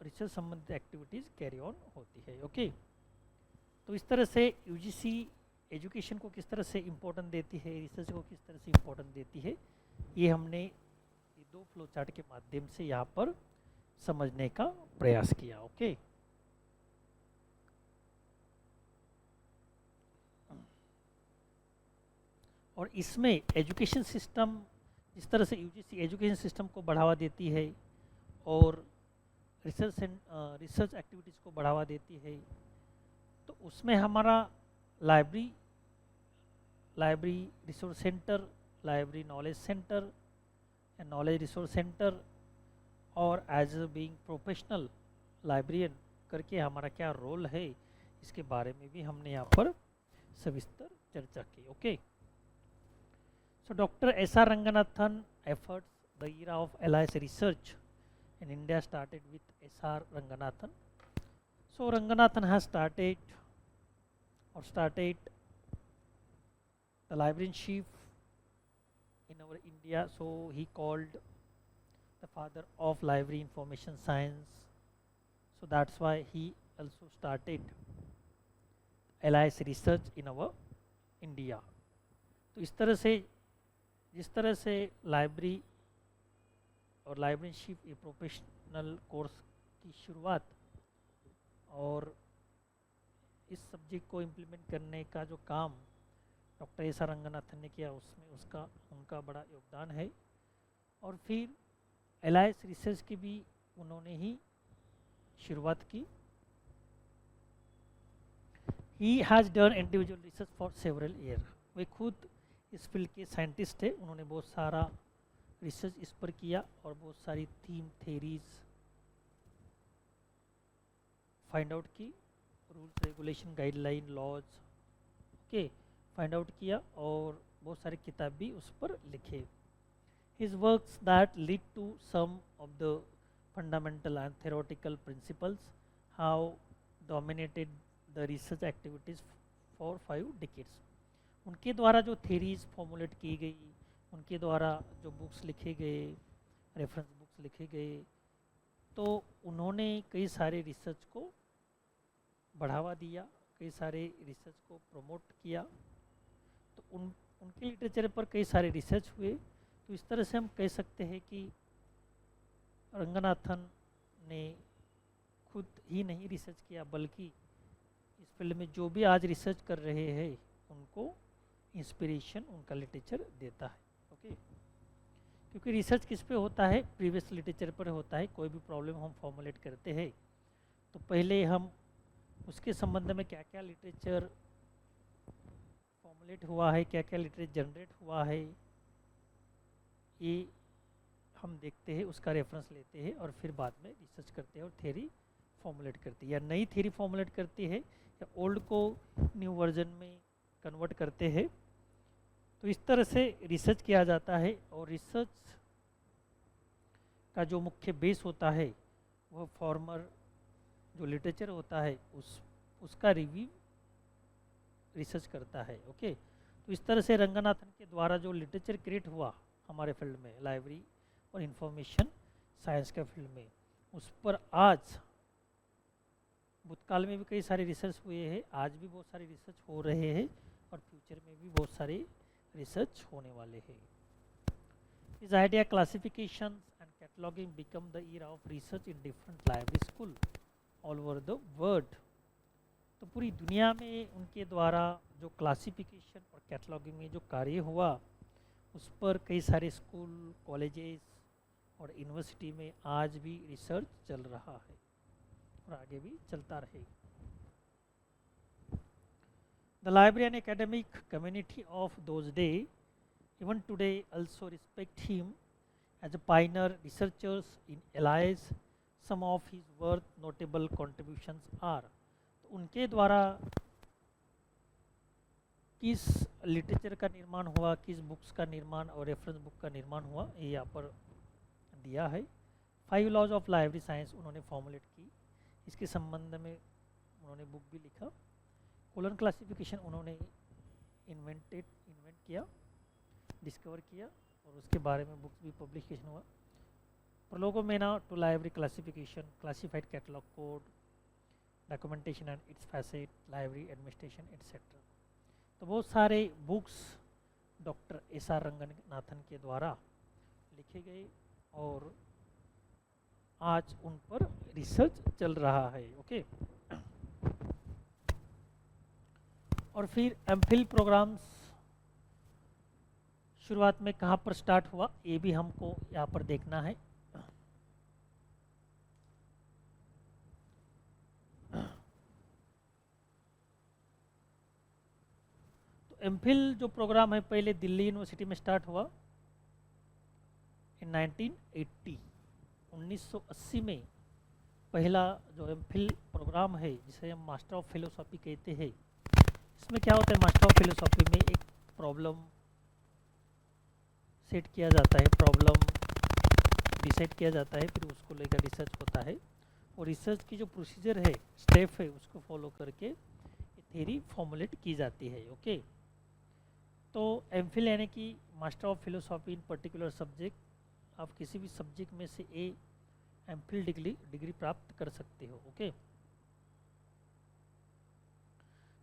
रिसर्च संबंधित एक्टिविटीज़ कैरी ऑन होती है। ओके, तो इस तरह से यूजीसी एजुकेशन को किस तरह से इम्पोर्टेंट देती है, रिसर्च को किस तरह से इम्पोर्टेंट देती है, ये हमने ये दो फ्लो चार्ट के माध्यम से यहाँ पर समझने का प्रयास किया। ओके, और इसमें एजुकेशन सिस्टम, जिस तरह से यूजीसी एजुकेशन सिस्टम को बढ़ावा देती है और रिसर्च एक्टिविटीज़ को बढ़ावा देती है, तो उसमें हमारा library resource centre, library knowledge centre and knowledge resource centre और as a being professional librarian करके हमारा क्या रोल है, इसके बारे में भी हमने यहाँ पर सविस्तर चर्चा की। Okay, so Dr. S.R. Ranganathan efforts, the era of LIS research in India started with S.R. Ranganathan. So Ranganathan has started the librarianship in our India, so he called the father of library information science, so that's why he also started LIS research in our India. तो इस तरह से, जिस तरह से लाइब्रेरी और लाइब्रेरीशिप ये प्रोफेशनल कोर्स की शुरुआत और इस सब्जेक्ट को इम्प्लीमेंट करने का जो काम डॉक्टर एस आर रंगनाथन ने किया, उसमें उनका बड़ा योगदान है। और फिर LIS रिसर्च की भी उन्होंने ही शुरुआत की। He has done individual research for several year. वे खुद इस फील्ड के साइंटिस्ट है, उन्होंने बहुत सारा रिसर्च इस पर किया और बहुत सारी थीम थेरीज फाइंड आउट की, rules regulation guideline laws okay find out किया और बहुत सारी किताब भी उस पर लिखे। His works that lead to some of the fundamental and theoretical principles how dominated the research activities for 5 decades. उनके द्वारा जो थेरीज फॉर्मुलेट की गई, उनके द्वारा जो बुक्स लिखे गए, रेफरेंस बुक्स लिखे गए, तो उन्होंने कई सारे रिसर्च को बढ़ावा दिया, कई सारे रिसर्च को प्रमोट किया। तो उनके लिटरेचर पर कई सारे रिसर्च हुए। तो इस तरह से हम कह सकते हैं कि रंगनाथन ने खुद ही नहीं रिसर्च किया, बल्कि इस फील्ड में जो भी आज रिसर्च कर रहे हैं उनको इंस्पिरेशन उनका लिटरेचर देता है। ओके, क्योंकि रिसर्च किस पे होता है? प्रीवियस लिटरेचर पर होता है। कोई भी प्रॉब्लम हम फॉर्मुलेट करते हैं तो पहले हम उसके संबंध में क्या क्या लिटरेचर फॉर्मुलेट हुआ है, क्या क्या लिटरेचर जनरेट हुआ है, ये हम देखते हैं, उसका रेफरेंस लेते हैं और फिर बाद में रिसर्च करते हैं और थ्योरी फॉर्मुलेट करते हैं, या नई थ्योरी फॉर्मुलेट करती है या ओल्ड को न्यू वर्जन में कन्वर्ट करते हैं। तो इस तरह से रिसर्च किया जाता है और रिसर्च का जो मुख्य बेस होता है वह फॉर्मर जो लिटरेचर होता है उसका रिव्यू रिसर्च करता है। ओके, तो इस तरह से रंगनाथन के द्वारा जो लिटरेचर क्रिएट हुआ हमारे फील्ड में, लाइब्रेरी और इंफॉर्मेशन साइंस के फील्ड में, उस पर आज भूतकाल में भी कई सारे रिसर्च हुए हैं, आज भी बहुत सारे रिसर्च हो रहे हैं और फ्यूचर में भी बहुत सारे रिसर्च होने वाले हैं। इस idea classification and cataloging become the era of research in different library school all over the world. तो पूरी दुनिया में उनके द्वारा जो क्लासिफिकेशन और कैटलॉगिंग में जो कार्य हुआ उस पर कई सारे स्कूल, कॉलेजेस और यूनिवर्सिटी में आज भी रिसर्च चल रहा है और आगे भी चलता रहेगा. The library and academic community of those days, even today, also respect him as a pioneer researchers in allies. Some of his worth notable contributions are. तो उनके द्वारा किस लिटरेचर का निर्माण हुआ, किस बुक्स का निर्माण और रेफरेंस बुक का निर्माण हुआ, ये यहाँ पर दिया है. 5 लॉज ऑफ लाइब्रेरी साइंस उन्होंने फॉर्मुलेट की, इसके संबंध में उन्होंने बुक भी लिखा. कोलन क्लासिफिकेशन उन्होंने इन्वेंट किया, डिस्कवर किया और उसके बारे में बुक्स भी पब्लिकेशन हुआ. Prolegomena to library classification, classified catalogue code, documentation and its facet, library administration etcetera. तो बहुत सारे books doctor S R Ranganathan के द्वारा लिखे गए और आज उन पर रिसर्च चल रहा है. ओके. और फिर एमफिल प्रोग्राम्स शुरुआत में कहाँ पर स्टार्ट हुआ ये भी हमको यहाँ पर देखना है. तो एमफिल जो प्रोग्राम है पहले दिल्ली यूनिवर्सिटी में स्टार्ट हुआ इन 1980. 1980 में पहला जो एमफिल प्रोग्राम है जिसे हम मास्टर ऑफ फिलोसॉफी कहते हैं. इसमें क्या होता है, मास्टर ऑफ फिलोसॉफी में एक प्रॉब्लम सेट किया जाता है, प्रॉब्लम डिसाइड किया जाता है, फिर उसको लेकर रिसर्च होता है और रिसर्च की जो प्रोसीजर है, स्टेप है, उसको फॉलो करके थ्योरी फॉर्मुलेट की जाती है. ओके. तो एमफिल यानी कि master of philosophy in particular subject, आप किसी भी सब्जेक्ट में से एमफिल डिग्री प्राप्त कर सकते हो. Okay.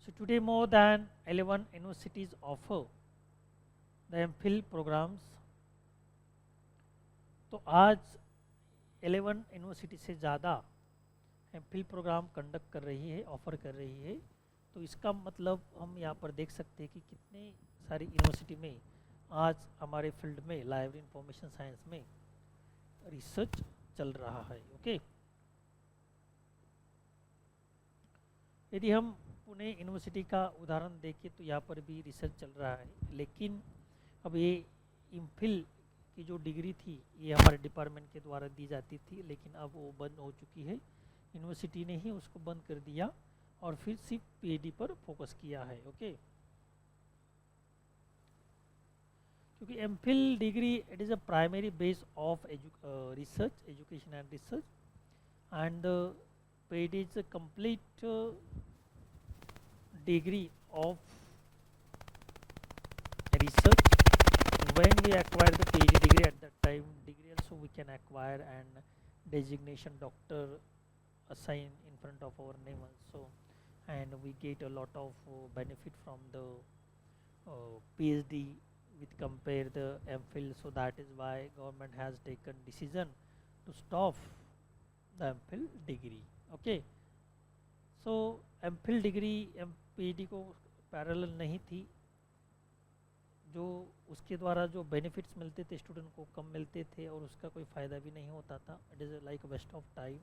So today more than 11 universities offer the MPhil programs. तो आज 11 यूनिवर्सिटी से ज़्यादा MPhil प्रोग्राम कंडक्ट कर रही है, ऑफर कर रही है. तो इसका मतलब हम यहाँ पर देख सकते हैं कि कितने सारी यूनिवर्सिटी में आज हमारे फील्ड में लाइब्रेरी इंफॉर्मेशन साइंस में रिसर्च चल रहा है. ओके. यदि हम पुणे यूनिवर्सिटी का उदाहरण देखें तो यहाँ पर भी रिसर्च चल रहा है, लेकिन अब ये एमफिल की जो डिग्री थी ये हमारे डिपार्टमेंट के द्वारा दी जाती थी, लेकिन अब वो बंद हो चुकी है. यूनिवर्सिटी ने ही उसको बंद कर दिया और फिर सिर्फ पीएचडी पर फोकस किया है. ओके. क्योंकि MPhil degree it is a primary base of research, education and research, and PhD is a complete degree of research. When we acquire the PhD degree, at that time degree also we can acquire and designation doctor assign in front of our name also, and we get a lot of benefit from the PhD with compare the MPhil. So that is why government has taken decision to stop the MPhil degree. Okay. So MPhil degree PhD को पैरेलल नहीं थी, जो उसके द्वारा जो बेनिफिट्स मिलते थे स्टूडेंट को कम मिलते थे और उसका कोई फ़ायदा भी नहीं होता था. It is like waste of time.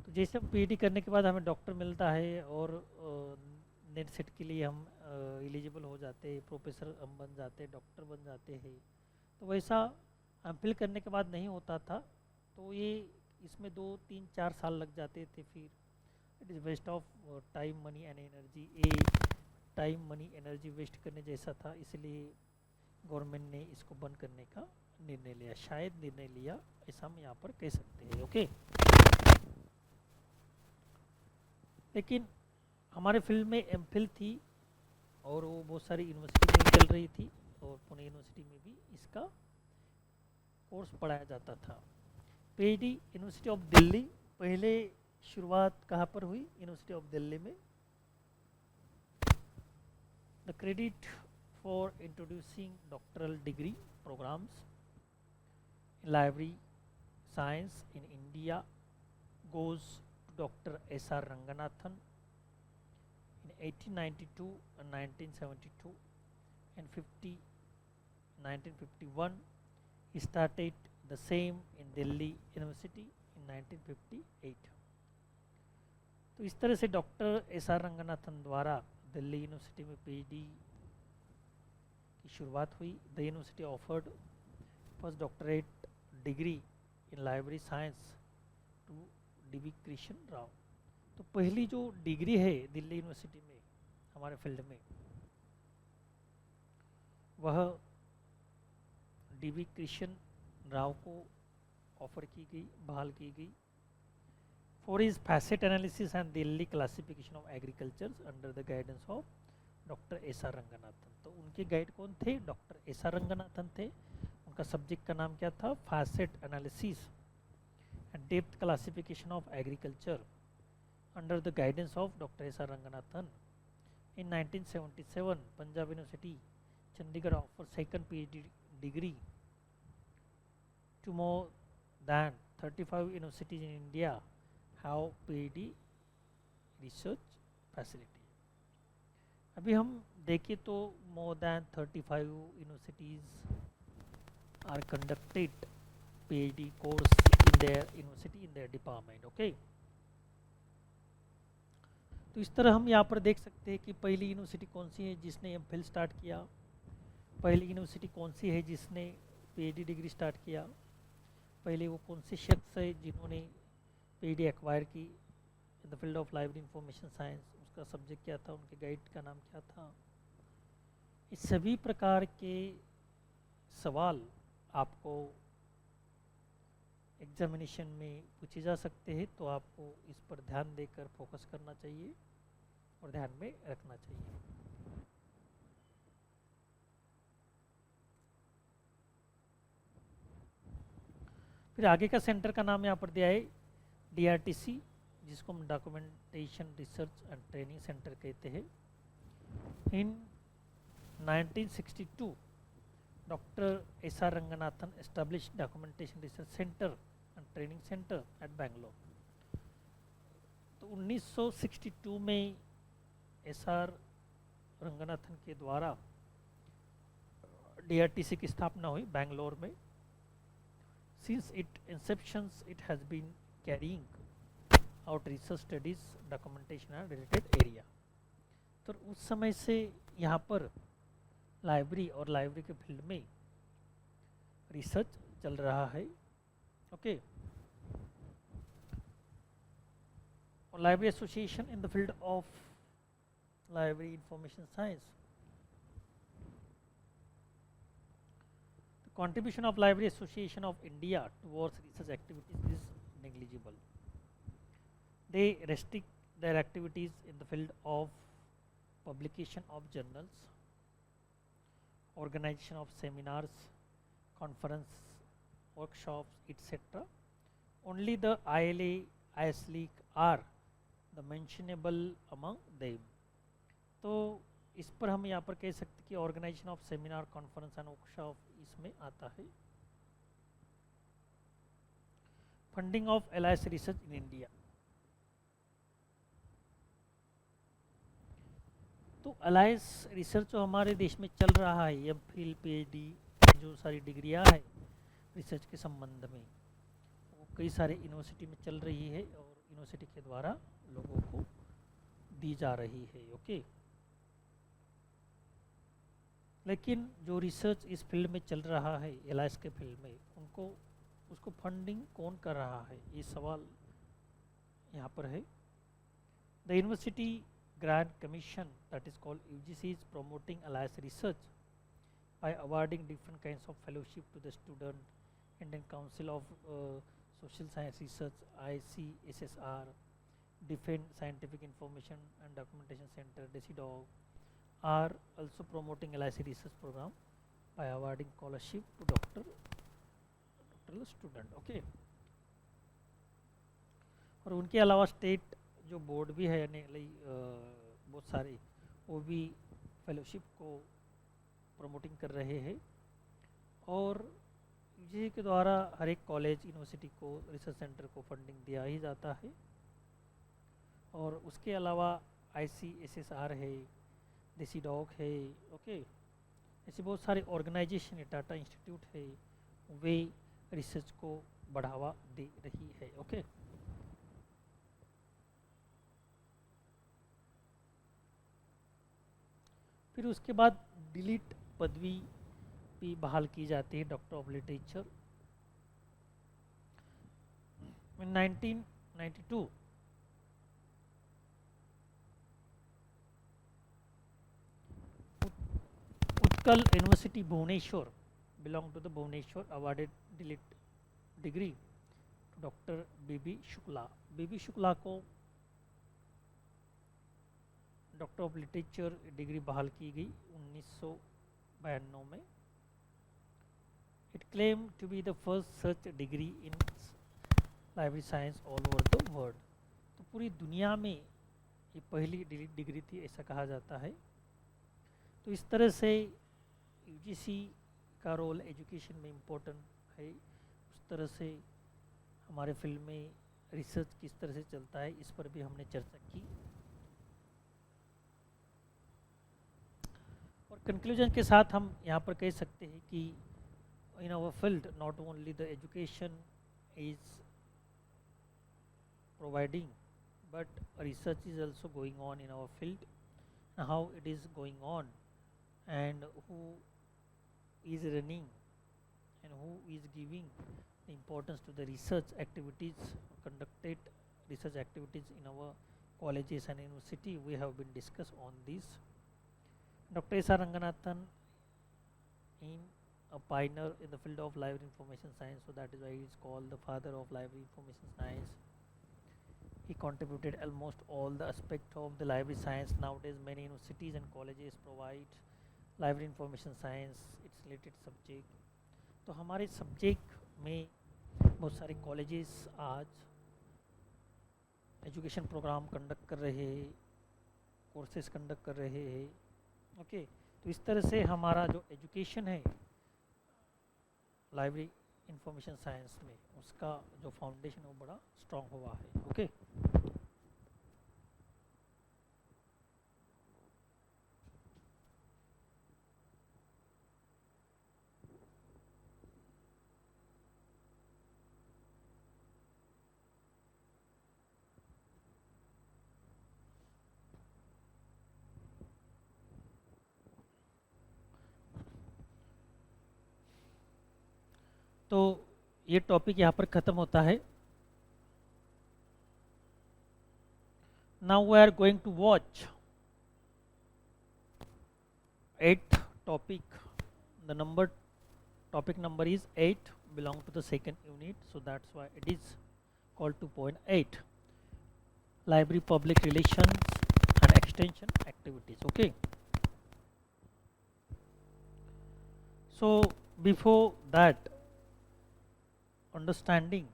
तो जैसे हम PhD करने के बाद हमें डॉक्टर मिलता है और नेट सेट के लिए हम एलिजिबल हो जाते हैं, प्रोफेसर हम बन जाते हैं, डॉक्टर बन जाते हैं, तो वैसा MPhil करने के बाद नहीं होता था. तो ये इसमें 2, 3, 4 साल लग जाते थे. फिर it is waste of time, money and energy. ये टाइम, मनी, एनर्जी वेस्ट करने जैसा था, इसलिए गवर्नमेंट ने इसको बंद करने का निर्णय लिया, शायद निर्णय लिया, ऐसा हम यहाँ पर कह सकते हैं. ओके. लेकिन हमारे फील्ड में एमफिल थी और वो बहुत सारी यूनिवर्सिटी में चल रही थी और पुणे यूनिवर्सिटी में भी इसका कोर्स पढ़ाया जाता था. पीएचडी यूनिवर्सिटी ऑफ दिल्ली, पहले शुरुआत कहाँ पर हुई? यूनिवर्सिटी ऑफ दिल्ली में. The credit for introducing doctoral degree programmes library science in India goes to Dr. S.R. Ranganathan in 1892 and 1972 and 1951. He started the same in Delhi University in 1958. तो इस तरह से डॉक्टर एस आर रंगनाथन द्वारा दिल्ली यूनिवर्सिटी में पीएचडी की शुरुआत हुई. The university offered first doctorate degree in library science to D V. Krishna Rao. तो पहली जो डिग्री है दिल्ली यूनिवर्सिटी में हमारे फील्ड में वह डी.वी. कृष्ण राव को ऑफर की गई, बहाल की गई for his facet analysis and Delhi classification of agriculture under the guidance of doctor S R Ranganathan. तो उनके गाइड कौन थे? डॉक्टर एस आर रंगनाथन थे. उनका सब्जेक्ट का नाम क्या था? Facet analysis and depth classification of agriculture under the guidance of doctor S R Ranganathan. In 1977 Punjab university Chandigarh offer second PhD degree to more than 35 universities in India have PhD research facility. अभी हम देखें तो more than 35 universities are conducted PhD course in their university in their department. Okay. तो इस तरह हम यहाँ पर देख सकते हैं कि पहली यूनिवर्सिटी कौन सी है जिसने एमफिल स्टार्ट किया, पहली यूनिवर्सिटी कौन सी है जिसने पीएचडी डिग्री स्टार्ट किया, पहले वो कौन से शख्स है जिन्होंने पीएचडी एक्वायर की in the field of library information science, उसका सब्जेक्ट क्या था, उनके गाइड का नाम क्या था. इस सभी प्रकार के सवाल आपको एग्जामिनेशन में पूछे जा सकते हैं, तो आपको इस पर ध्यान देकर फोकस करना चाहिए और ध्यान में रखना चाहिए. फिर आगे का सेंटर का नाम यहाँ पर दिया है DRTC, जिसको हम documentation research and training centre कहते हैं. इन 1962 doctor S R Ranganathan establish documentation research centre and training centre at Bangalore. तो 1962 में एस आर रंगनाथन के द्वारा DRTC की स्थापना हुई बैंगलोर में. Since its inception, it has been carrying out research studies, documentation and related area. तो उस समय से यहाँ पर लाइब्रेरी और लाइब्रेरी के फील्ड में रिसर्च चल रहा है. ओके. और library association in the field of library information science. Contribution of Library Association of India towards research activities is negligible. They restrict their activities in the field of publication of journals, organization of seminars, conference, workshops, etc. Only the ILA, ISLEAC are the mentionable among them. तो इस पर हम यहाँ पर कह सकते कि organisation of seminar, conference and workshop इसमें आता है. Funding of alliance research in India. तो अलायंस रिसर्च जो हमारे देश में चल रहा है, एमफिल, पीएचडी, जो सारी डिग्रियां हैं रिसर्च के संबंध में, वो कई सारे यूनिवर्सिटी में चल रही है और यूनिवर्सिटी के द्वारा लोगों को दी जा रही है. ओके. लेकिन जो रिसर्च इस फील्ड में चल रहा है एलायंस के फील्ड में, उसको फंडिंग कौन कर रहा है, ये सवाल यहाँ पर है. The university grant commission, that is called UGC, is promoting alliance research by awarding different kinds of fellowship to the student. Indian Council of Social Science Research, ICSSR, Defense Scientific Information and Documentation Center, DECIDOC, are also promoting LIC research program by awarding scholarship to doctoral student. Okay. और उनके अलावा स्टेट जो बोर्ड भी है, यानी बहुत सारे, वो भी फेलोशिप को प्रमोटिंग कर रहे हैं. और यूजीसी के द्वारा हर एक कॉलेज यूनिवर्सिटी को रिसर्च सेंटर को फंडिंग दिया ही जाता है। और उसके अलावा ICSSR है, देसी डॉग है, ओके, ऐसे बहुत सारे ऑर्गेनाइजेशन है, टाटा इंस्टीट्यूट है, वे रिसर्च को बढ़ावा दे रही है। ओके, फिर उसके बाद डिलीट पदवी भी बहाल की जाती है, doctor of literature. in 1992 Utkal University Bhubaneswar belong to the Bhubaneswar awarded delete degree to Dr. BB Shukla। BB Shukla को डॉक्टर ऑफ लिटरेचर डिग्री बहाल की गई 1992 में। It claim to be the first such degree in library science all over the world. तो पूरी दुनिया में ये पहली डिग्री थी, ऐसा कहा जाता है। तो इस तरह से यूजीसी का रोल एजुकेशन में इम्पोर्टेंट है। उस तरह से हमारे फील्ड में रिसर्च किस तरह से चलता है, इस पर भी हमने चर्चा की। और कंक्लूजन के साथ हम यहाँ पर कह सकते हैं कि in our field not only the education is providing, but research is also going on in our field, how it is going on and who is running and who is giving the importance to the research activities conducted, research activities in our colleges and university, we have been discussed on this. Dr. S.R. Ranganathan in a pioneer in the field of library information science, so that is why he is called the father of library information science. He contributed almost all the aspect of the library science. Nowadays many universities and colleges provide library information science, its related subject। तो हमारे सब्जेक्ट में बहुत सारे कॉलेजेस आज एजुकेशन प्रोग्राम कंडक्ट कर रहे हैं, कोर्सेज कंडक्ट कर रहे हैं। ओके, तो इस तरह से हमारा जो एजुकेशन है लाइब्रेरी इंफॉर्मेशन साइंस में, उसका जो फाउंडेशन है वो बड़ा स्ट्रॉन्ग हुआ है। ओके, तो ये टॉपिक यहाँ पर ख़त्म होता है। Now we are going to watch 8th topic. The topic number is 8, belong to the second unit, so that's why it is called 2.8, library public relations and extension activities. Okay, so before that, understanding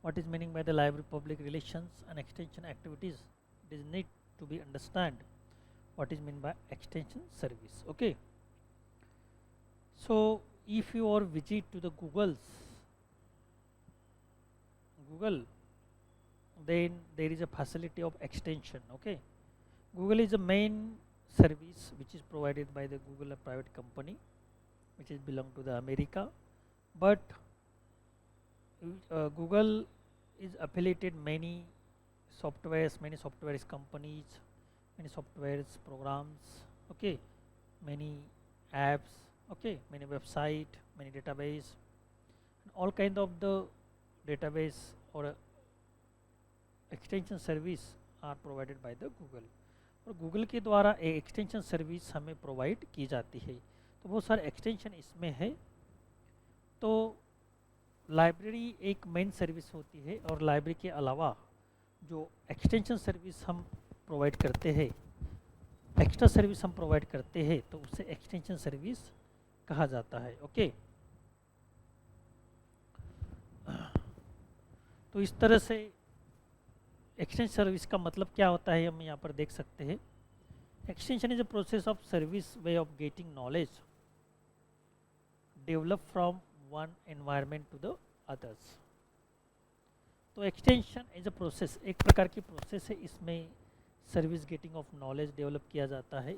what is meaning by the library public relations and extension activities, it is need to be understand what is meant by extension service. Okay, so if you are visit to the Google, then there is a facility of extension. Okay, Google is a main service which is provided by the Google, a private company which is belong to the America, but Google is affiliated many softwares companies, many softwares programs, okay, many apps, okay, many website, many database, and all kind of the database or extension service are provided by the Google। और गूगल के द्वारा एक एक्सटेंशन सर्विस हमें प्रोवाइड की जाती है। तो बहुत सारे एक्सटेंशन इसमें है। तो लाइब्रेरी एक मेन सर्विस होती है और लाइब्रेरी के अलावा जो एक्सटेंशन सर्विस हम प्रोवाइड करते हैं, एक्स्ट्रा सर्विस हम प्रोवाइड करते हैं, तो उसे एक्सटेंशन सर्विस कहा जाता है। ओके, तो इस तरह से एक्सटेंशन सर्विस का मतलब क्या होता है हम यहाँ पर देख सकते हैं। Extension is a process of service way of getting knowledge develop from one environment to the others. तो एक्सटेंशन एज अ प्रोसेस एक प्रकार की प्रोसेस है, इसमें service getting off knowledge develop किया जाता है।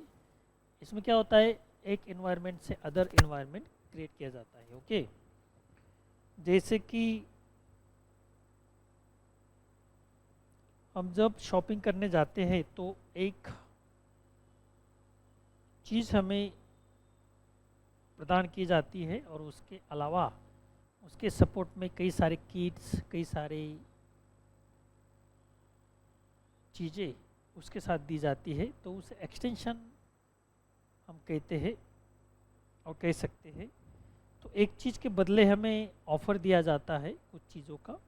इसमें क्या होता है, एक इन्वायरमेंट से अदर इन्वायरमेंट क्रिएट किया जाता है। ओके, जैसे कि हम जब शॉपिंग करने जाते हैं तो एक चीज़ हमें प्रदान की जाती है और उसके अलावा उसके सपोर्ट में कई सारे किट्स, कई सारे चीज़ें उसके साथ दी जाती है, तो उसे एक्सटेंशन हम कहते हैं और कह सकते हैं। तो एक चीज़ के बदले हमें ऑफ़र दिया जाता है कुछ चीज़ों का,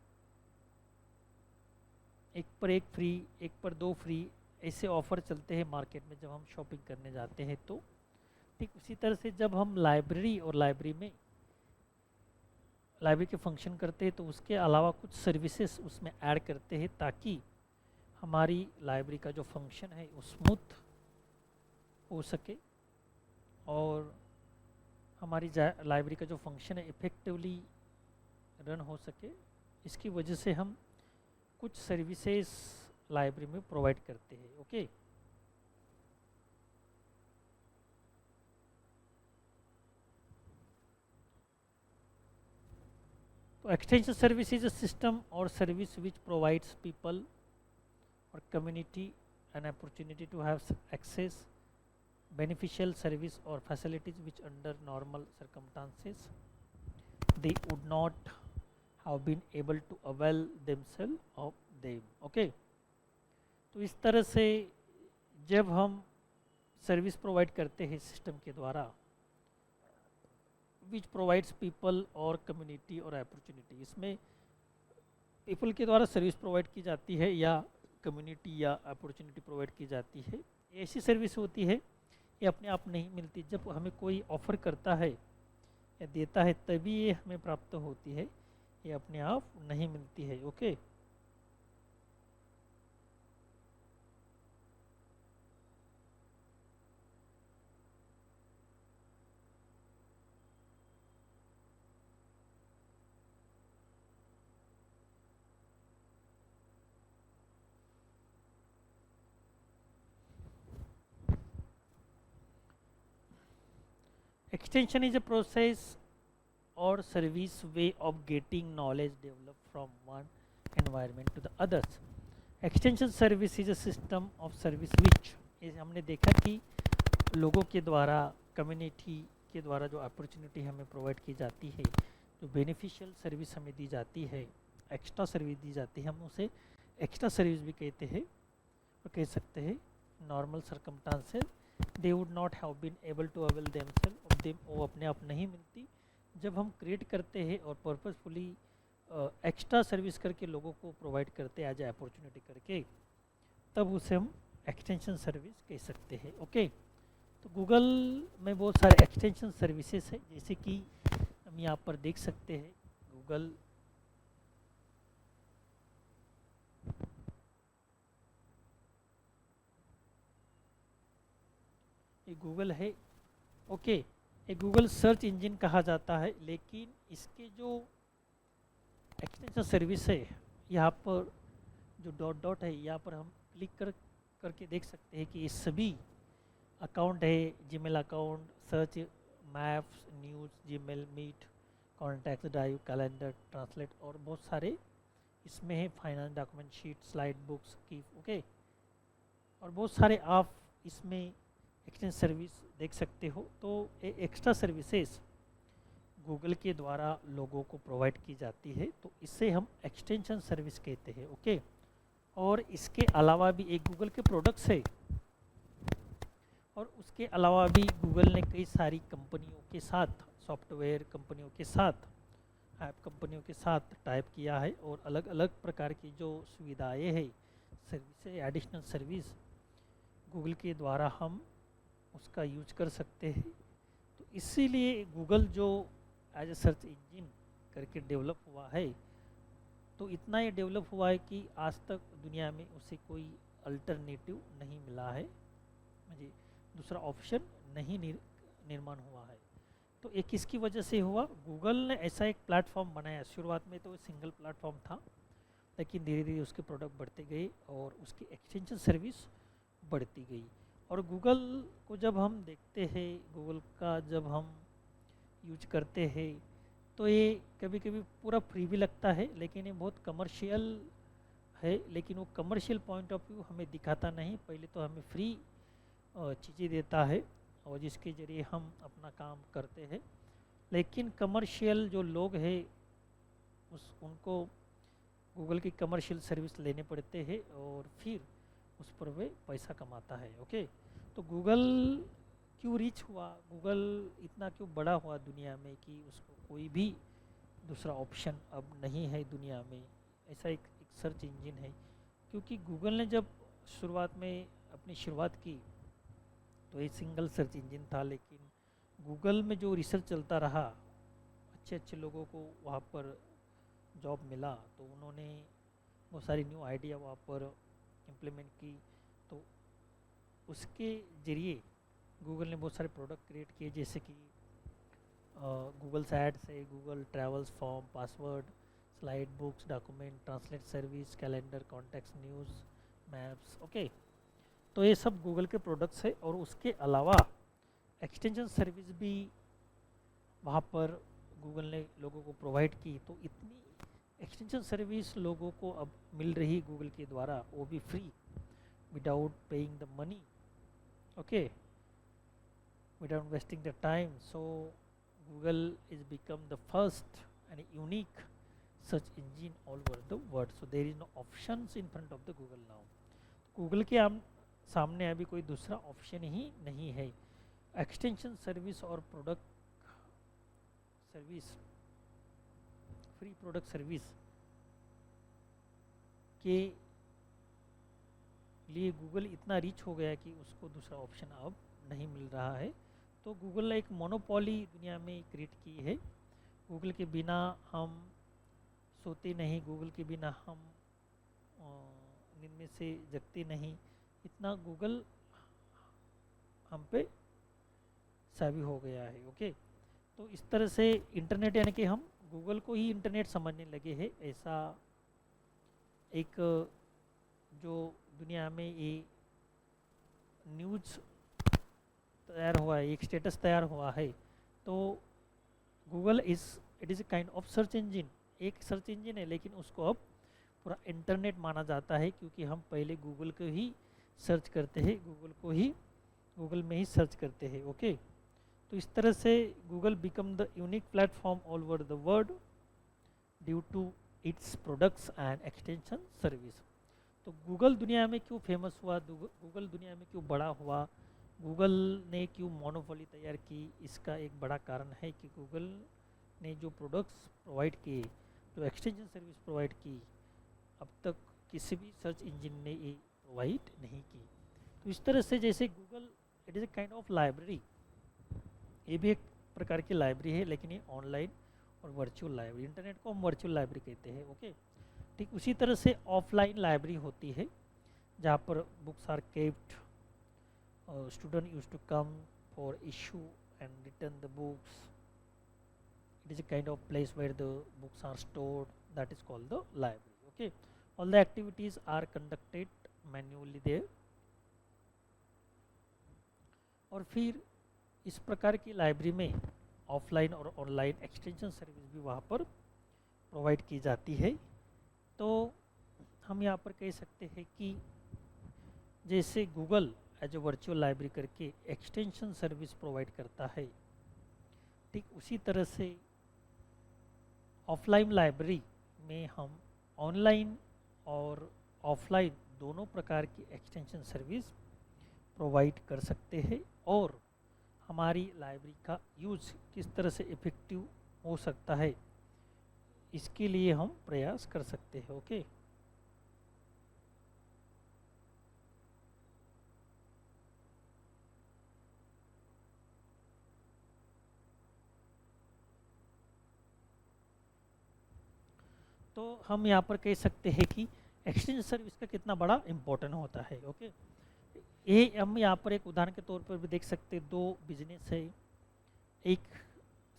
एक पर एक फ्री, एक पर दो फ्री, ऐसे ऑफ़र चलते हैं मार्केट में जब हम शॉपिंग करने जाते हैं। तो ठीक उसी तरह से जब हम लाइब्रेरी और लाइब्रेरी के फंक्शन करते हैं तो उसके अलावा कुछ सर्विसेज उसमें ऐड करते हैं ताकि हमारी लाइब्रेरी का जो फंक्शन है वो स्मूथ हो सके और हमारी लाइब्रेरी का जो फंक्शन है इफ़ेक्टिवली रन हो सके। इसकी वजह से हम कुछ सर्विसेज लाइब्रेरी में प्रोवाइड करते हैं। ओके, तो extension service is a system और service which provides people or community an opportunity to have access beneficial service or facilities which under normal circumstances they would not have been able to avail themselves of them. Okay, तो इस तरह से जब हम सर्विस प्रोवाइड करते हैं सिस्टम के द्वारा विच प्रोवाइड्स पीपल और कम्युनिटी और अपॉर्चुनिटी, इसमें पीपल के द्वारा सर्विस प्रोवाइड की जाती है या कम्युनिटी या अपॉर्चुनिटी प्रोवाइड की जाती है। ऐसी सर्विस होती है ये अपने आप नहीं मिलती, जब हमें कोई ऑफ़र करता है या देता है तभी ये हमें प्राप्त होती है, ये अपने आप नहीं मिलती है। Okay, extension is a process or service way of getting knowledge developed from one environment to the others. Extension service is a system of service which हमने देखा कि लोगों के द्वारा, कम्युनिटी के द्वारा जो अपॉर्चुनिटी हमें प्रोवाइड की जाती है, जो बेनिफिशियल सर्विस हमें दी जाती है, एक्स्ट्रा सर्विस दी जाती है, हम उसे एक्स्ट्रा सर्विस भी कहते हैं और कह सकते हैं normal circumstances they would not have been able to avail themselves of them, वो अपने आप नहीं मिलती। जब हम क्रिएट करते हैं और पर्पसफुली एक्स्ट्रा सर्विस करके लोगों को प्रोवाइड करते हैं एज ए अपॉर्चुनिटी करके, तब उसे हम एक्सटेंशन सर्विस कह सकते हैं। ओके, तो गूगल में बहुत सारे एक्सटेंशन सर्विसेज है, जैसे कि हम यहाँ पर देख सकते हैं गूगल ये गूगल है। ओके, ये गूगल सर्च इंजन कहा जाता है, लेकिन इसके जो एक्सटेंशन सर्विस है यहाँ पर जो डॉट डॉट है, यहाँ पर हम क्लिक करके देख सकते हैं कि ये सभी अकाउंट है, Gmail account, search, maps, news, Gmail, Meet, contact, drive, calendar, translate और बहुत सारे इसमें है, finance, document sheet, slide, books की। ओके, और बहुत सारे आप इसमें एक्सटेंशन सर्विस देख सकते हो। तो ये एक्स्ट्रा सर्विसेज गूगल के द्वारा लोगों को प्रोवाइड की जाती है, तो इसे हम एक्सटेंशन सर्विस कहते हैं। ओके, और इसके अलावा भी एक गूगल के प्रोडक्ट्स है और उसके अलावा भी गूगल ने कई सारी कंपनियों के साथ, सॉफ्टवेयर कंपनियों के साथ, ऐप कंपनियों के साथ टाइप किया है और अलग अलग प्रकार की जो सुविधाएं हैं, सर्विस, एडिशनल सर्विस गूगल के द्वारा हम उसका यूज कर सकते हैं। तो इसीलिए गूगल जो एज ए सर्च इंजन करके डेवलप हुआ है, तो इतना ये डेवलप हुआ है कि आज तक दुनिया में उसे कोई अल्टरनेटिव नहीं मिला है, मुझे दूसरा ऑप्शन नहीं निर्माण हुआ है। तो ये किसकी वजह से हुआ? गूगल ने ऐसा एक प्लेटफॉर्म बनाया। शुरुआत में तो सिंगल प्लेटफॉर्म था, लेकिन धीरे धीरे उसके प्रोडक्ट बढ़ते गए और उसकी एक्सटेंशन सर्विस बढ़ती गई। और गूगल को जब हम देखते हैं, गूगल का जब हम यूज करते हैं, तो ये कभी कभी पूरा फ्री भी लगता है, लेकिन ये बहुत कमर्शियल है। लेकिन वो कमर्शियल पॉइंट ऑफ व्यू हमें दिखाता नहीं। पहले तो हमें फ्री चीज़ें देता है और जिसके ज़रिए हम अपना काम करते हैं। लेकिन कमर्शियल जो लोग हैं उनको गूगल की कमर्शियल सर्विस लेने पड़ते हैं और फिर उस पर वे पैसा कमाता है। ओके, तो गूगल क्यों रिच हुआ, गूगल इतना क्यों बड़ा हुआ दुनिया में कि उसको कोई भी दूसरा ऑप्शन अब नहीं है दुनिया में, ऐसा एक सर्च इंजन है। क्योंकि गूगल ने जब शुरुआत में अपनी शुरुआत की तो एक सिंगल सर्च इंजन था, लेकिन गूगल में जो रिसर्च चलता रहा, अच्छे अच्छे लोगों को वहाँ पर जॉब मिला, तो उन्होंने बहुत सारी न्यू आइडिया वहाँ पर इम्प्लीमेंट की। तो उसके ज़रिए गूगल ने बहुत सारे प्रोडक्ट क्रिएट किए, जैसे कि गूगल एड्स है, Google travels, form, password, slide books, document, translate service, calendar, contacts, news, maps. Okay, तो ये सब गूगल के प्रोडक्ट्स है। और उसके अलावा एक्सटेंशन सर्विस भी वहाँ पर गूगल ने लोगों को प्रोवाइड की। तो इतनी एक्सटेंशन सर्विस लोगों को अब मिल रही गूगल के द्वारा, वो भी free, without paying the money, okay, without wasting the time. So Google is become the first and unique search engine all over the world. So there is no options in front of the Google now. Google के सामने अभी कोई दूसरा ऑप्शन ही नहीं है। एक्सटेंशन सर्विस और product service, free product service के लिए गूगल इतना रिच हो गया कि उसको दूसरा ऑप्शन अब नहीं मिल रहा है। तो गूगल ने एक मोनोपोली दुनिया में क्रिएट की है। गूगल के बिना हम सोते नहीं, गूगल के बिना हम नींद में से जगते नहीं, इतना गूगल हम पे हावी हो गया है। ओके, तो इस तरह से इंटरनेट, यानी कि हम गूगल को ही इंटरनेट समझने लगे हैं। ऐसा एक जो दुनिया में ये न्यूज़ तैयार हुआ है, एक स्टेटस तैयार हुआ है। तो Google it is a kind of search engine, एक सर्च इंजन है, लेकिन उसको अब पूरा इंटरनेट माना जाता है, क्योंकि हम पहले गूगल को ही सर्च करते हैं, गूगल में ही सर्च करते हैं। ओके, तो इस तरह से Google become the unique platform all over the world due to its products and extension service. तो गूगल दुनिया में क्यों फेमस हुआ, गूगल दुनिया में क्यों बड़ा हुआ, गूगल ने क्यों मोनोपोली तैयार की, इसका एक बड़ा कारण है कि गूगल ने जो प्रोडक्ट्स प्रोवाइड किए, जो एक्सटेंशन सर्विस प्रोवाइड की, अब तक किसी भी सर्च इंजन ने ये प्रोवाइड नहीं की। तो इस तरह से जैसे Google it is a kind of library, ये भी एक प्रकार की लाइब्रेरी है, लेकिन ये ऑनलाइन और वर्चुअल लाइब्रेरी, इंटरनेट को हम वर्चुअल लाइब्रेरी कहते हैं। ओके, ठीक उसी तरह से ऑफलाइन लाइब्रेरी होती है, जहाँ पर books are kept, student used to come for issue and return the books. It is a kind of place where the books are stored, that is called the library. Okay, all the activities are conducted manually there. और फिर इस प्रकार की लाइब्रेरी में ऑफलाइन और ऑनलाइन एक्सटेंशन सर्विस भी वहाँ पर प्रोवाइड की जाती है। तो हम यहाँ पर कह सकते हैं कि जैसे Google as a virtual library करके एक्सटेंशन सर्विस प्रोवाइड करता है, ठीक उसी तरह से ऑफलाइन लाइब्रेरी में हम ऑनलाइन और ऑफलाइन दोनों प्रकार की एक्सटेंशन सर्विस प्रोवाइड कर सकते हैं। और हमारी लाइब्रेरी का यूज़ किस तरह से इफ़ेक्टिव हो सकता है, इसके लिए हम प्रयास कर सकते हैं। ओके, तो हम यहाँ पर कह सकते हैं कि एक्सचेंज सर्विस का कितना बड़ा इम्पोर्टेंट होता है। ओके, ये हम यहाँ पर एक उदाहरण के तौर पर भी देख सकते हैं। दो बिजनेस है, एक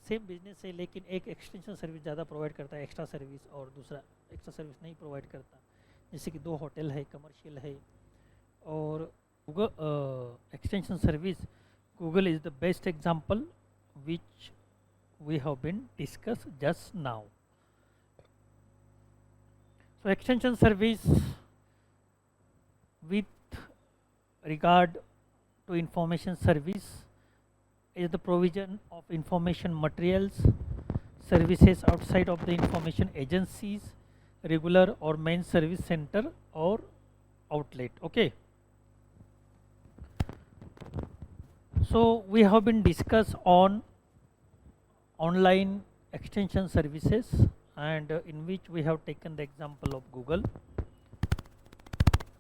सेम बिजनेस है, लेकिन एक एक्सटेंशन सर्विस ज़्यादा प्रोवाइड करता है एक्स्ट्रा सर्विस, और दूसरा एक्स्ट्रा सर्विस नहीं प्रोवाइड करता। जैसे कि 2 होटल है, कमर्शियल है। और Google extension service, Google is the best example which we have been discussed just now. So extension service with regard to information service is the provision of information materials, services outside of the information agencies, regular or main service center or outlet. Okay. So we have been discussed on online extension services, and in which we have taken the example of Google.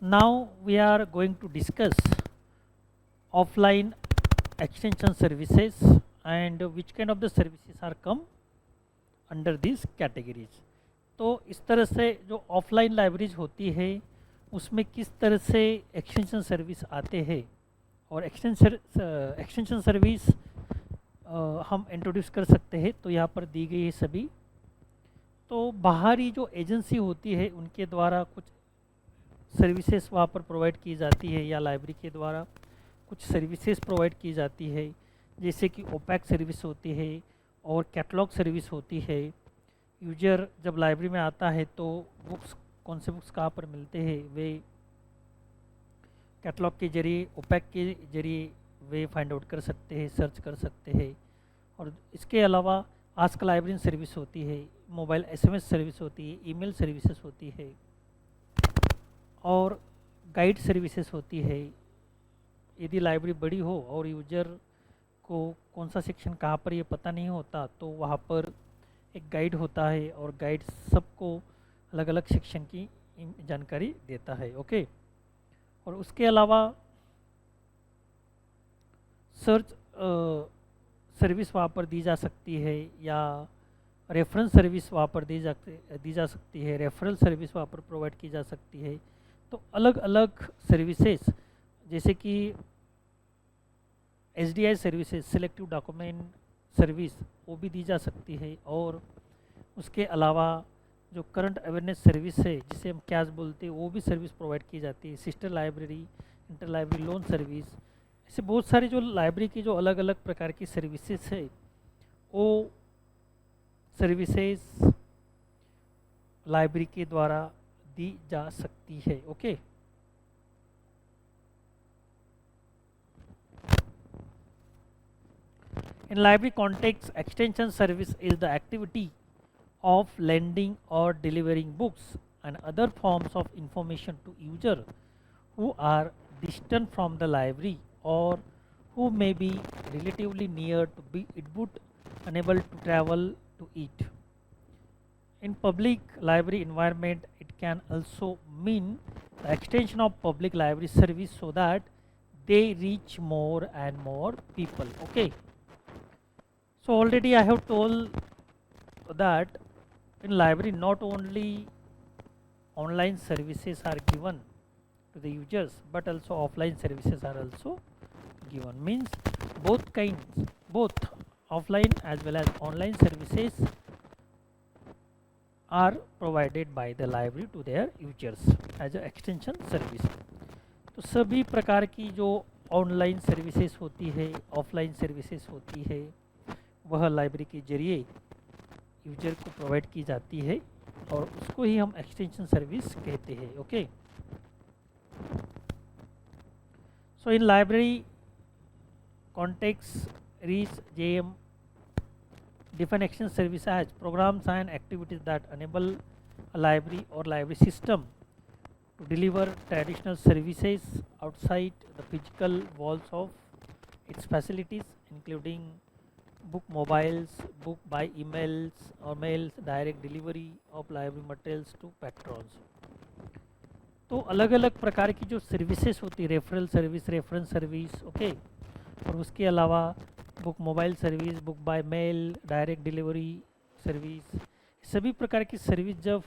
Now we are going to discuss offline extension services and which kind of the services are come under these categories. तो इस तरह से जो ऑफलाइन लाइब्रेरीज होती है उसमें किस तरह से एक्सटेंशन सर्विस आते हैं, और एक्सटेंशन सर्विस हम इंट्रोड्यूस कर सकते हैं। तो यहाँ पर दी गई है सभी। तो बाहरी जो एजेंसी होती है उनके द्वारा कुछ सर्विसेज वहाँ पर प्रोवाइड की जाती है, या लाइब्रेरी के द्वारा कुछ सर्विसेज प्रोवाइड की जाती है, जैसे कि ओपैक सर्विस होती है और कैटलॉग सर्विस होती है। यूजर जब लाइब्रेरी में आता है तो बुक्स, कौन से बुक्स कहाँ पर मिलते हैं, वे कैटलॉग के जरिए, ओपैक के जरिए वे फाइंड आउट कर सकते हैं, सर्च कर सकते हैं। और इसके अलावा आस्क लाइब्रेरियन सर्विस होती है, मोबाइल एसएमएस सर्विस होती है, ईमेल सर्विसेज होती है, और गाइड सर्विसेज होती है। यदि लाइब्रेरी बड़ी हो और यूजर को कौन सा सेक्शन कहाँ पर ये पता नहीं होता, तो वहाँ पर एक गाइड होता है, और गाइड सबको अलग अलग सेक्शन की जानकारी देता है। ओके। और उसके अलावा सर्च सर्विस वहाँ पर दी जा सकती है, या रेफरेंस सर्विस वहाँ पर दी जा सकती है, रेफरल सर्विस वहाँ पर प्रोवाइड की जा सकती है। तो अलग अलग सर्विसेज, जैसे कि SDI services, selective document service, वो भी दी जा सकती है। और उसके अलावा जो करंट अवेयरनेस सर्विस है, जिसे हम कैश बोलते हैं, वो भी सर्विस प्रोवाइड की जाती है। Sister library, inter library loan service, ऐसे बहुत सारी जो लाइब्रेरी की जो अलग अलग प्रकार की सर्विसेज है, वो सर्विसेज लाइब्रेरी के द्वारा दी जा सकती है। Okay. In library context, extension service is the activity of lending or delivering books and other forms of information to users who are distant from the library or who may be relatively near to be unable to travel to it. In public library environment, it can also mean the extension of public library service so that they reach more and more people. Okay. So already I have told that in library not only online services are given to the users, but also offline services are also given. Means both kinds, both offline as well as online services are provided by the library to their users as a extension service. तो सभी प्रकार की जो ऑनलाइन सर्विसेज होती है, ऑफलाइन सर्विसेज होती है, वह लाइब्रेरी के जरिए यूजर को प्रोवाइड की जाती है, और उसको ही हम एक्सटेंशन सर्विस कहते हैं। Okay. So in library context, reach JM define extension service as programs and activities that enable a library or library system to deliver traditional services outside the physical walls of its facilities, including book mobiles, book by emails or mails, direct delivery of library materials to patrons. तो अलग अलग प्रकार की जो सर्विसेज होती है, referral service, reference service, okay, और उसके अलावा book mobile service, book by mail, direct delivery service, सभी प्रकार की सर्विस जब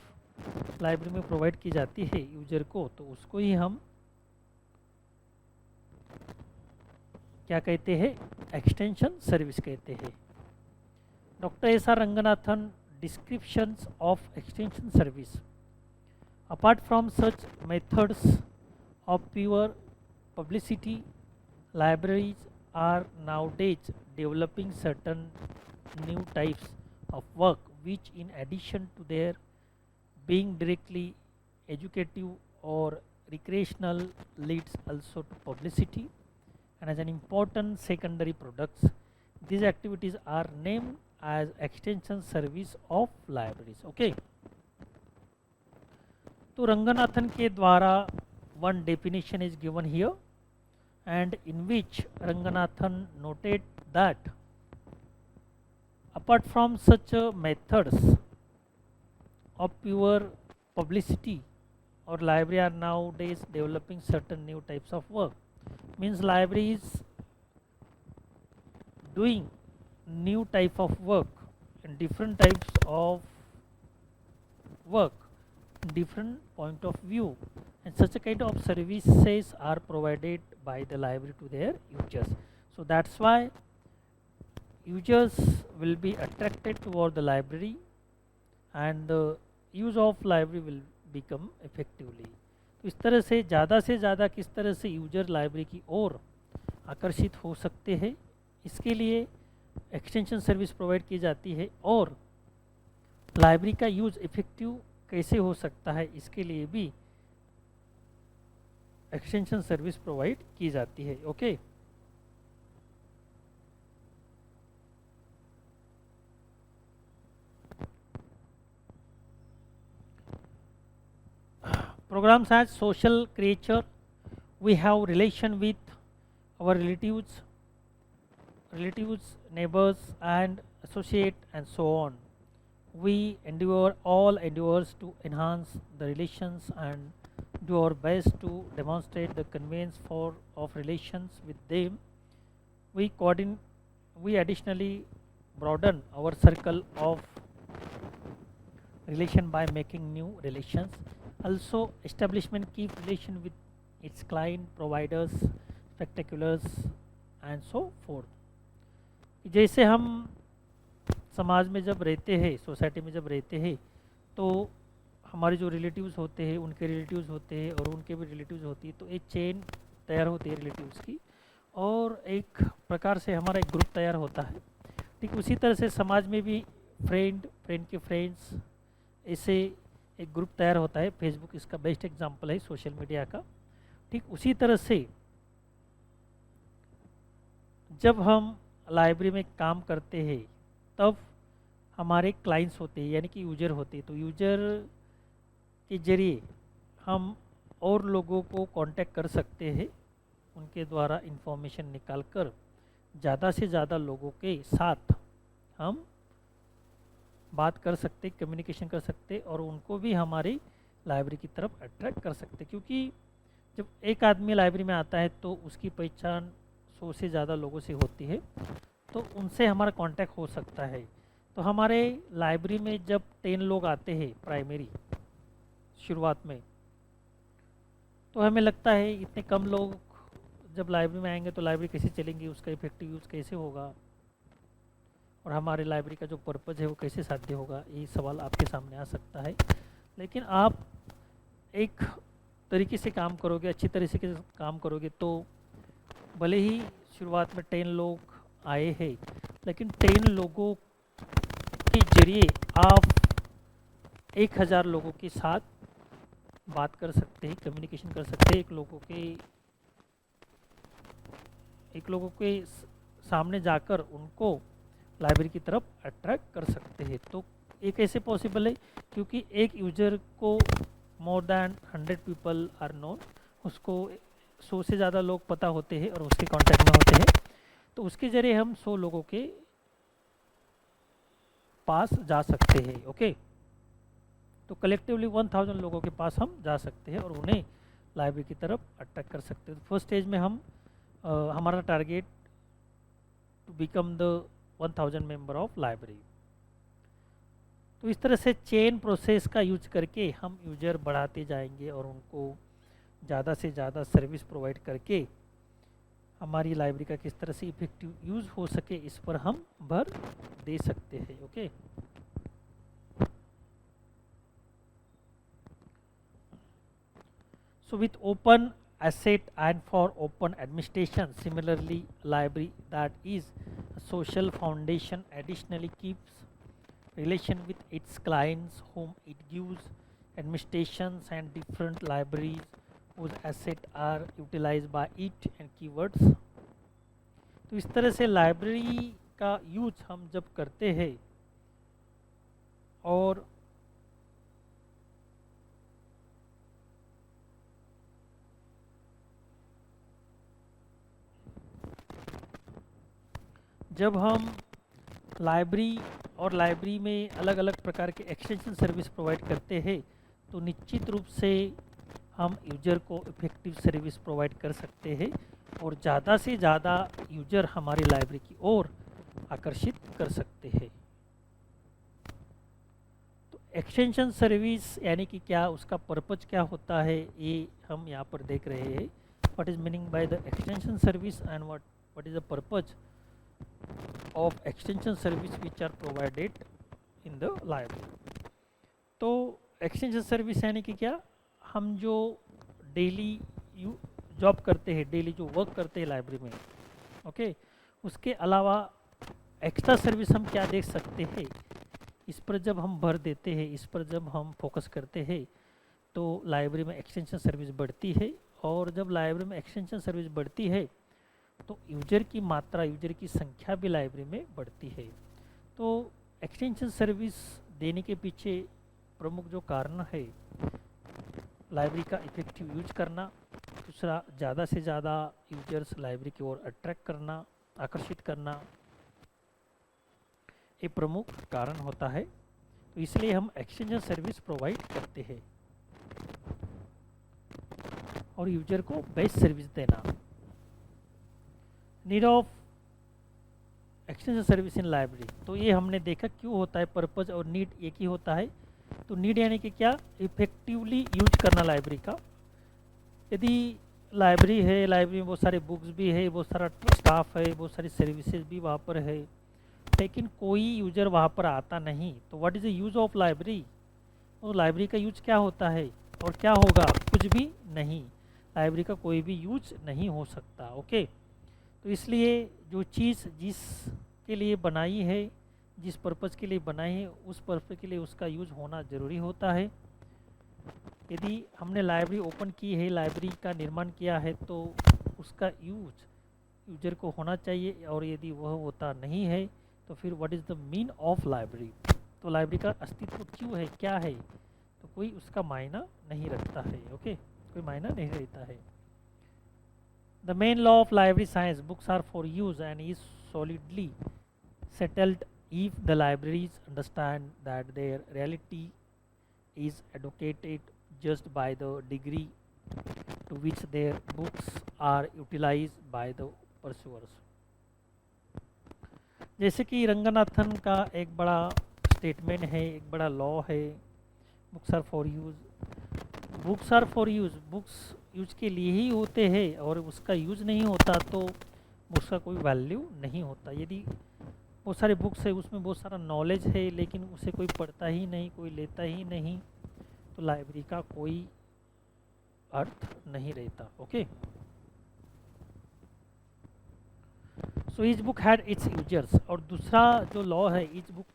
लाइब्रेरी में प्रोवाइड की जाती है यूजर को, तो उसको ही हम क्या कहते हैं, एक्सटेंशन सर्विस कहते हैं। Dr. S.R. Ranganathan descriptions of extension service. Apart from such methods of pure publicity, libraries are nowadays developing certain new types of work which, in addition to their being directly educative or recreational, leads also to publicity and as an important secondary products. These activities are named as extension service of libraries. Okay, तो रंगनाथन के द्वारा one definition is given here, and in which Ranganathan noted that apart from such methods of pure publicity, or library are nowadays developing certain new types of work. Means library is doing new type of work and different types of work, different point of view, and such a kind of services are provided by the library to their users. So that's why users will be attracted toward the library and the use of library will become effectively. तो इस तरह से ज़्यादा किस तरह से यूजर लाइब्रेरी की ओर आकर्षित हो सकते हैं, इसके लिए एक्सटेंशन सर्विस प्रोवाइड की जाती है, और लाइब्रेरी का यूज इफेक्टिव कैसे हो सकता है इसके लिए भी एक्सटेंशन सर्विस प्रोवाइड की जाती है. Okay, programs as social creature, we have relation with our relatives, neighbors and associate and so on. We endure all endeavors to enhance the relations and do our best to demonstrate the convenience of relations with them. We additionally broaden our circle of relation by making new relations. Also, establishment keep relation with its client, providers, spectaculars and so forth. जैसे हम समाज में जब रहते हैं, सोसाइटी में जब रहते हैं, तो हमारे जो रिलेटिव्स होते हैं उनके रिलेटिव्स होते हैं और उनके भी रिलेटिव्स होती है, तो एक चेन तैयार होती है रिलेटिव्स की, और एक प्रकार से हमारा एक ग्रुप तैयार होता है. ठीक उसी तरह से समाज में भी फ्रेंड के फ्रेंड्स, ऐसे एक ग्रुप तैयार होता है. फेसबुक इसका बेस्ट एग्जांपल है सोशल मीडिया का. ठीक उसी तरह से जब हम लाइब्रेरी में काम करते हैं तब हमारे क्लाइंट्स होते हैं, यानी कि यूजर होते हैं, तो यूजर के जरिए हम और लोगों को कांटेक्ट कर सकते हैं, उनके द्वारा इंफॉर्मेशन निकाल कर ज़्यादा से ज़्यादा लोगों के साथ हम बात कर सकते, कम्युनिकेशन कर सकते और उनको भी हमारी लाइब्रेरी की तरफ अट्रैक्ट कर सकते. क्योंकि जब एक आदमी लाइब्रेरी में आता है तो उसकी पहचान 100 से ज़्यादा लोगों से होती है, तो उनसे हमारा कांटेक्ट हो सकता है. तो हमारे लाइब्रेरी में जब 10 लोग आते हैं प्राइमरी शुरुआत में, तो हमें लगता है इतने कम लोग जब लाइब्रेरी में आएंगे तो लाइब्रेरी कैसे चलेंगी, उसका इफेक्टिव यूज़ कैसे होगा और हमारे लाइब्रेरी का जो पर्पज़ है वो कैसे साध्य होगा, ये सवाल आपके सामने आ सकता है. लेकिन आप एक तरीके से काम करोगे, अच्छी तरह से काम करोगे, तो भले ही शुरुआत में 10 लोग आए हैं, लेकिन 10 लोगों के जरिए आप 1000 लोगों के साथ बात कर सकते हैं, कम्युनिकेशन कर सकते हैं, एक लोगों के सामने जाकर उनको लाइब्रेरी की तरफ अट्रैक्ट कर सकते हैं. तो ये कैसे पॉसिबल है, क्योंकि एक यूजर को more than 100 people are known, उसको 100 से ज़्यादा लोग पता होते हैं और उसके कांटेक्ट में होते हैं, तो उसके ज़रिए हम 100 लोगों के पास जा सकते हैं. ओके, तो कलेक्टिवली 1000 लोगों के पास हम जा सकते हैं और उन्हें लाइब्रेरी की तरफ अट्रैक्ट कर सकते हैं. फर्स्ट स्टेज में हम हमारा target to become the 1000 member of library. तो इस तरह से चेन प्रोसेस का यूज करके हम यूजर बढ़ाते जाएंगे और उनको ज़्यादा से ज़्यादा सर्विस प्रोवाइड करके हमारी लाइब्रेरी का किस तरह से इफेक्टिव यूज़ हो सके, इस पर हम भर दे सकते हैं। Okay, so with open asset and for open administration, similarly library that is a social foundation additionally keeps relation with its clients whom it gives administrations and different libraries whose assets are utilized by it and keywords। तो इस तरह से लाइब्रेरी का यूज हम जब करते हैं और जब हम लाइब्रेरी और लाइब्रेरी में अलग अलग प्रकार के एक्सटेंशन सर्विस प्रोवाइड करते हैं तो निश्चित रूप से हम यूजर को इफेक्टिव सर्विस प्रोवाइड कर सकते हैं और ज़्यादा से ज़्यादा यूजर हमारी लाइब्रेरी की ओर आकर्षित कर सकते हैं। तो एक्सटेंशन सर्विस यानी कि क्या, उसका पर्पज क्या होता है, ये हम यहाँ पर देख रहे हैं। What is meaning by the extension service and what is the purpose of extension service which are provided in the library। तो एक्सटेंशन सर्विस यानी कि क्या, हम जो डेली जॉब करते हैं, डेली जो वर्क करते हैं लाइब्रेरी में, ओके, उसके अलावा एक्स्ट्रा सर्विस हम क्या देख सकते हैं, इस पर जब हम भर देते हैं, इस पर जब हम फोकस करते हैं तो लाइब्रेरी में एक्सटेंशन सर्विस बढ़ती है। और जब लाइब्रेरी में एक्सटेंशन सर्विस बढ़ती है तो यूजर की मात्रा, यूजर की संख्या भी लाइब्रेरी में बढ़ती है। तो एक्सटेंशन सर्विस देने के पीछे प्रमुख जो कारण है, लाइब्रेरी का इफेक्टिव यूज करना, दूसरा ज़्यादा से ज़्यादा यूजर्स लाइब्रेरी की ओर अट्रैक्ट करना, आकर्षित करना, ये प्रमुख कारण होता है। तो इसलिए हम एक्सटेंशन सर्विस प्रोवाइड करते हैं और यूजर को बेस्ट सर्विस देना। Need of extension service in library, तो ये हमने देखा क्यों होता है, पर्पज और नीड एक ही होता है। तो नीड यानी कि क्या, इफेक्टिवली यूज करना लाइब्रेरी का। यदि लाइब्रेरी है, लाइब्रेरी में बहुत सारे बुक्स भी है, बहुत सारा स्टाफ है, बहुत सारी सर्विसेज भी वहाँ पर है, लेकिन कोई यूजर वहाँ पर आता नहीं, तो what is the use of library. तो लाइब्रेरी का यूज क्या होता है और क्या होगा, कुछ भी नहीं, लाइब्रेरी का कोई भी यूज नहीं हो सकता। ओके, तो इसलिए जो चीज़ जिसके लिए बनाई है, जिस पर्पज़ के लिए बनाई है, उस पर्पज़ के लिए उसका यूज होना ज़रूरी होता है। यदि हमने लाइब्रेरी ओपन की है, लाइब्रेरी का निर्माण किया है, तो उसका यूज यूजर को होना चाहिए, और यदि वह होता नहीं है तो फिर what is the mean of library. तो लाइब्रेरी का अस्तित्व क्यों है, क्या है, तो कोई उसका मायना नहीं रखता है। ओके, कोई मायना नहीं रहता है। The main law of library science, books are for use and is solidly settled if the libraries understand that their reality is educated just by the degree to which their books are utilized by the pursuers। जैसे कि रंगनाथन का एक बड़ा स्टेटमेंट है, एक बड़ा लॉ है, books are for use. Books are for use, books use के लिए ही होते हैं, और उसका यूज नहीं होता तो उसका कोई वैल्यू नहीं होता। यदि बहुत सारे बुक्स है, उसमें बहुत सारा नॉलेज है, लेकिन उसे कोई पढ़ता ही नहीं, कोई लेता ही नहीं, तो लाइब्रेरी का कोई अर्थ नहीं रहता। Okay, so each book had it's users, और दूसरा जो लॉ है, each book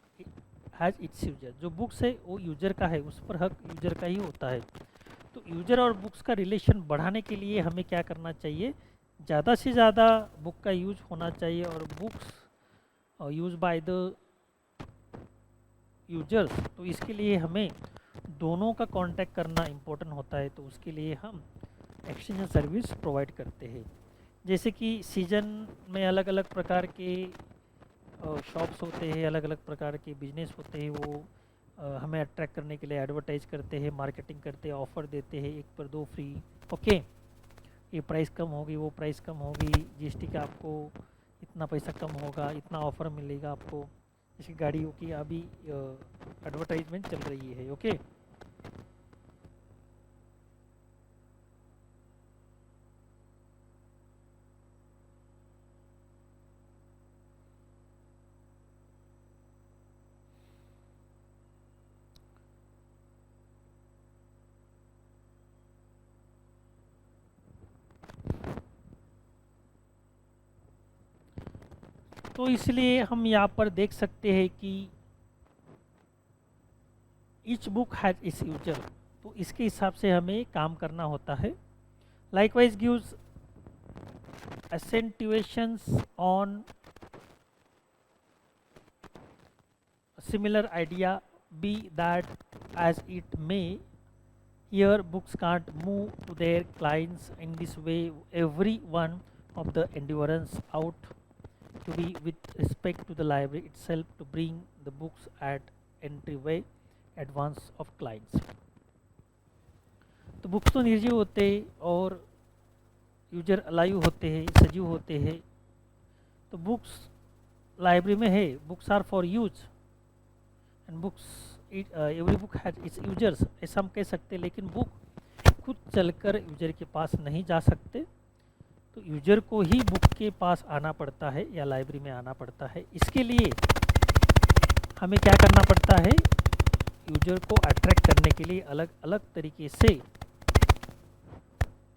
has it's user, जो बुक्स है वो यूजर का है, उस पर हक यूजर का ही होता है। तो यूजर और बुक्स का रिलेशन बढ़ाने के लिए हमें क्या करना चाहिए, ज़्यादा से ज़्यादा बुक का यूज होना चाहिए, और books use by the users. तो इसके लिए हमें दोनों का कांटेक्ट करना इम्पोर्टेंट होता है, तो उसके लिए हम एक्सचेंज सर्विस प्रोवाइड करते हैं। जैसे कि सीजन में अलग अलग प्रकार के शॉप्स होते हैं, अलग अलग प्रकार के बिजनेस होते हैं, वो हमें अट्रैक्ट करने के लिए एडवर्टाइज करते हैं, मार्केटिंग करते हैं, ऑफ़र देते हैं, 1 पर 2 फ्री। ओके, ये प्राइस कम होगी, वो प्राइस कम होगी, जीएसटी का आपको इतना पैसा कम होगा, इतना ऑफ़र मिलेगा आपको। जैसे गाड़ियों की अभी एडवर्टाइजमेंट चल रही है। ओके, तो इसलिए हम यहाँ पर देख सकते हैं कि each book has its user, तो इसके हिसाब से हमें काम करना होता है. Likewise gives accentuations on similar idea, be that as it may. Here books can't move to their clients in this way. Every one of the endurance out to be with respect to the library itself to bring the books at entryway advance of clients. तो बुक्स तो निर्जीव होते और यूजर अलाइव होते हैं, सजीव होते हैं. तो बुक्स लाइब्रेरी में है, books are for use and books every book has its users, ऐसा हम कह सकते हैं. लेकिन बुक खुद चलकर यूजर के पास नहीं जा सकते, तो यूजर को ही बुक के पास आना पड़ता है या लाइब्रेरी में आना पड़ता है. इसके लिए हमें क्या करना पड़ता है, यूजर को अट्रैक्ट करने के लिए अलग अलग तरीके से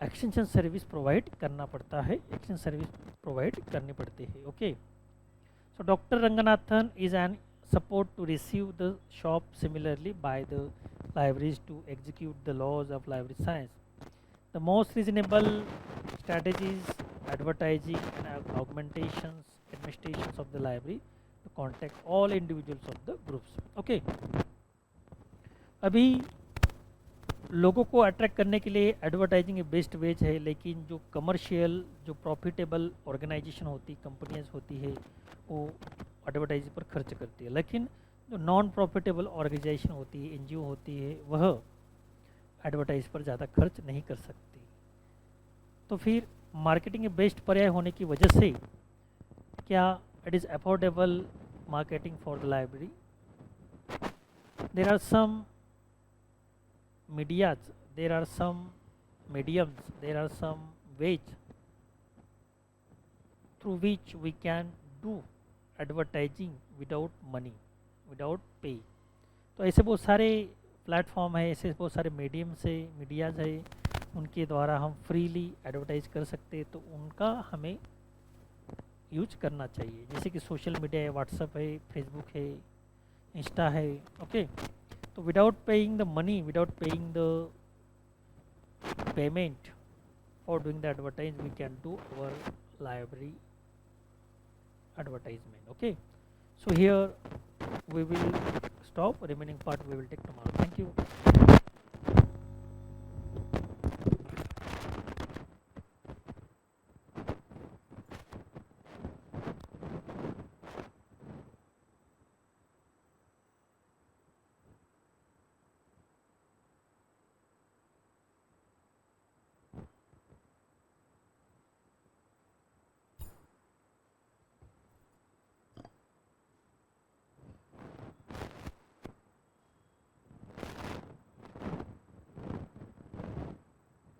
एक्सटेंशन सर्विस प्रोवाइड करना पड़ता है, एक्सटेंशन सर्विस प्रोवाइड करनी पड़ती है. Okay, so doctor Ranganathan is an support to receive the shop similarly by the libraries to execute the laws of library science. The most reasonable strategies, advertising and augmentations, administrations of the library to contact all individuals of the groups. Okay. अभी लोगों को अट्रैक्ट करने के लिए एडवर्टाइजिंग एक बेस्ट वेज है, लेकिन जो कमर्शियल, जो प्रॉफिटेबल ऑर्गेनाइजेशन होती, कंपनियां होती है, वो एडवर्टाइजिंग पर खर्च करती है. लेकिन जो नॉन प्रॉफिटेबल ऑर्गेनाइजेशन होती है, एनजीओ होती है, वह एडवर्टाइज पर ज़्यादा खर्च नहीं कर सकती. तो फिर मार्केटिंग एक बेस्ट पर्याय होने की वजह से क्या it is affordable marketing for the library. There are some medias, there are some mediums, there are some ways through which we can do advertising without money, without pay. तो ऐसे बहुत सारे प्लेटफॉर्म है, ऐसे बहुत सारे मीडियम से मीडियाज़ है, उनके द्वारा हम फ्रीली एडवर्टाइज कर सकते हैं. तो उनका हमें यूज करना चाहिए, जैसे कि सोशल मीडिया है, व्हाट्सएप है, फेसबुक है, इंस्टा है. ओके, तो without paying the money, without paying the payment for doing the advertise, we can do our library advertisement. Okay, so here we will stop, remaining part we will take tomorrow. Thank you.